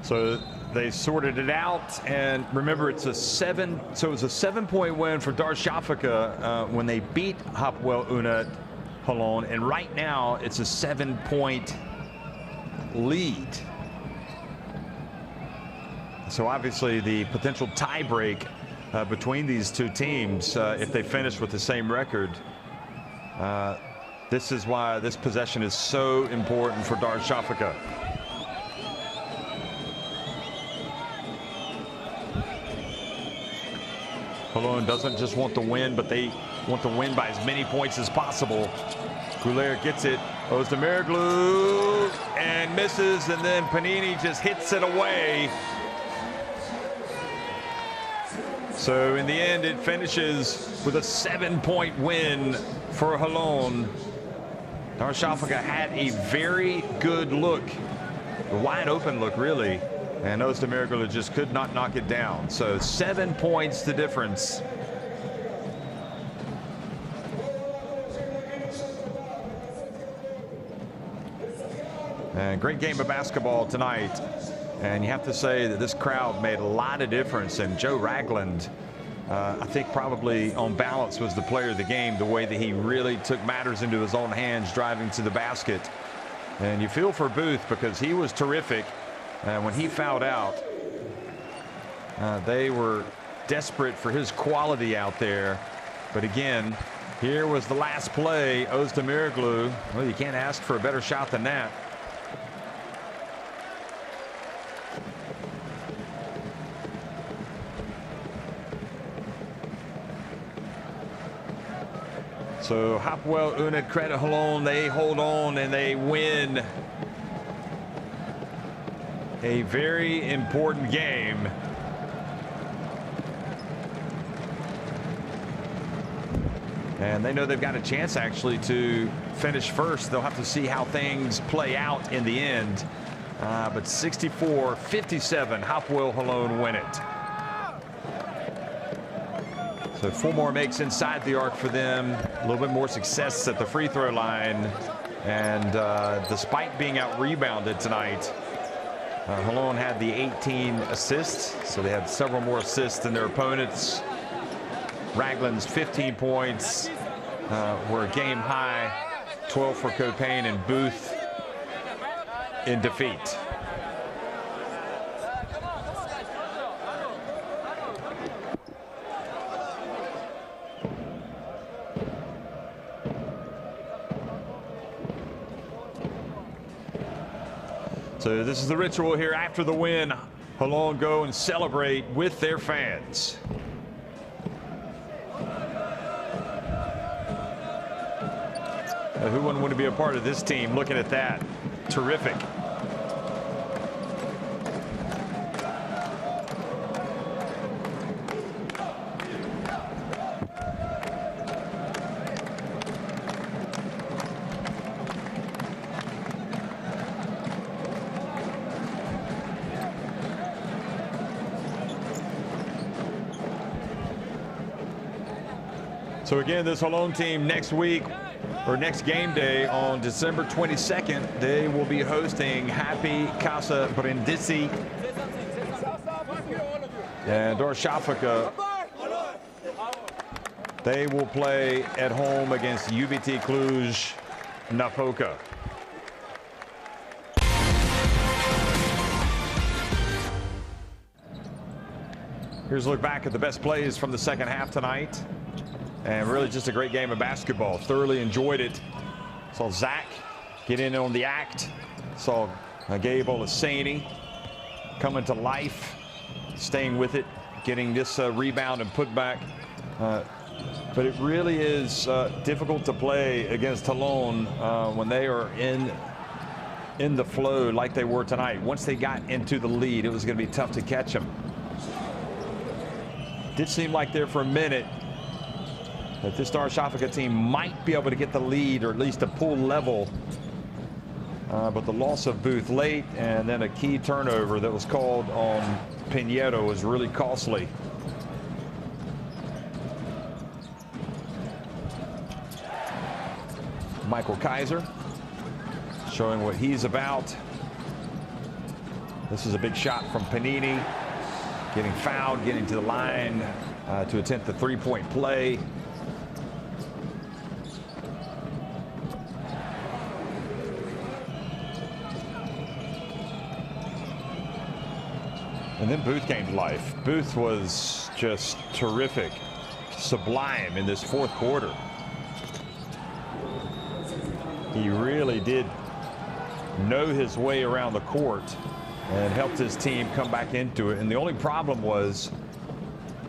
So they sorted it out, and remember, it's a 7-point win for Darüşşafaka when they beat Hapoel Unit Holon, and right now it's a 7-point lead. So obviously the potential tiebreak between these two teams, if they finish with the same record, this is why this possession is so important for Darüşşafaka. Holon doesn't just want to win, but they want to win by as many points as possible. Güler gets it. Özdemiroglu and misses, and then Panini just hits it away. So in the end, it finishes with a 7-point win for Holon. Darüşşafaka had a very good look, a wide open look really, and Özdemiroglu just could not knock it down. So 7 points the difference. And great game of basketball tonight. And you have to say that this crowd made a lot of difference. And Joe Ragland, I think probably on balance was the player of the game, the way that he really took matters into his own hands driving to the basket. And you feel for Booth because he was terrific. When he fouled out, they were desperate for his quality out there. But again, here was the last play. Özdemiroglu, well, you can't ask for a better shot than that. So Hapoel Unit Credit Holon, they hold on and they win a very important game. And they know they've got a chance actually to finish first. They'll have to see how things play out in the end. But 64-57, Hapoel Holon win it. So 4 more makes inside the arc for them. A little bit more success at the free throw line. And despite being out rebounded tonight, Holon had the 18 assists. So they had several more assists than their opponents. Ragland's 15 points were a game high. 12 for Copain, and Booth in defeat. So this is the ritual here after the win. Holon go and celebrate with their fans. Who wouldn't want to be a part of this team? Looking at that, terrific. So again, this Holon team next week, or next game day on December 22nd, they will be hosting Happy Casa Brindisi and Darüşşafaka. They will play at home against UBT Cluj Napoca. Here's a look back at the best plays from the second half tonight. And really just a great game of basketball. Thoroughly enjoyed it. Saw Zach get in on the act. Saw Gabe Olaseni coming to life, staying with it, getting this rebound and put back. But it really is difficult to play against Holon when they are in the flow like they were tonight. Once they got into the lead, it was going to be tough to catch them. Did seem like there for a minute that this Darüşşafaka team might be able to get the lead, or at least a pull level. But the loss of Booth late, and then a key turnover that was called on Pinheiro was really costly. Michael Kaiser showing what he's about. This is a big shot from Panini. Getting fouled, getting to the line to attempt the three-point play. And then Booth came to life. Booth was just terrific, sublime in this fourth quarter. He really did know his way around the court and helped his team come back into it. And the only problem was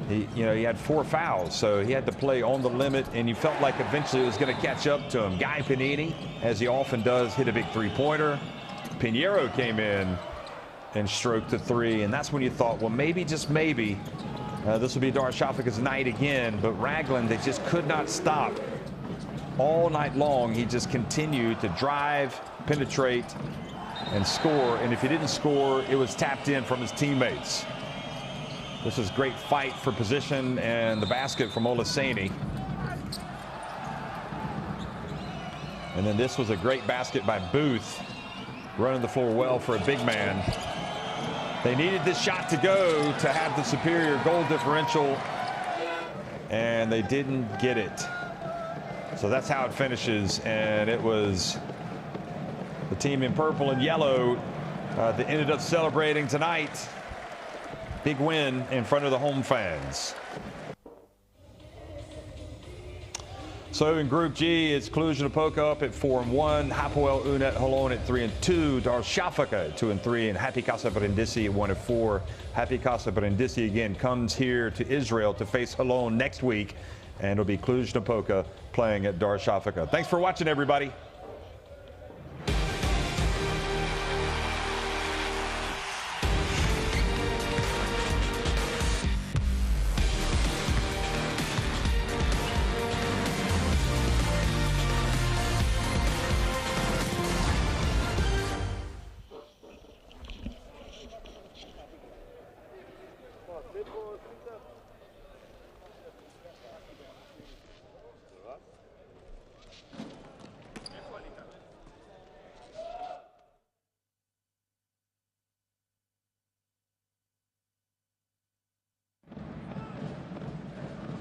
he had 4 fouls, so he had to play on the limit, and you felt like eventually it was going to catch up to him. Guy Panini, as he often does, hit a big three-pointer. Pinheiro came in and stroked the three, and that's when you thought, well, maybe, just maybe, this will be Darüşşafaka's night again. But Ragland, they just could not stop. All night long, he just continued to drive, penetrate, and score. And if he didn't score, it was tapped in from his teammates. This is great fight for position, and the basket from Olaseni. And then this was a great basket by Booth, running the floor well for a big man. They needed this shot to go to have the superior goal differential, and they didn't get it. So that's how it finishes, and it was the team in purple and yellow that ended up celebrating tonight. Big win in front of the home fans. So in Group G, it's Cluj Napoca up at 4-1, Hapoel Unet Holon at 3-2, Darüşşafaka at 2-3, and Happy Casa Brindisi at 1-4. Happy Casa Brindisi again comes here to Israel to face Holon next week, and it'll be Cluj Napoca playing at Darüşşafaka. Thanks for watching, everybody.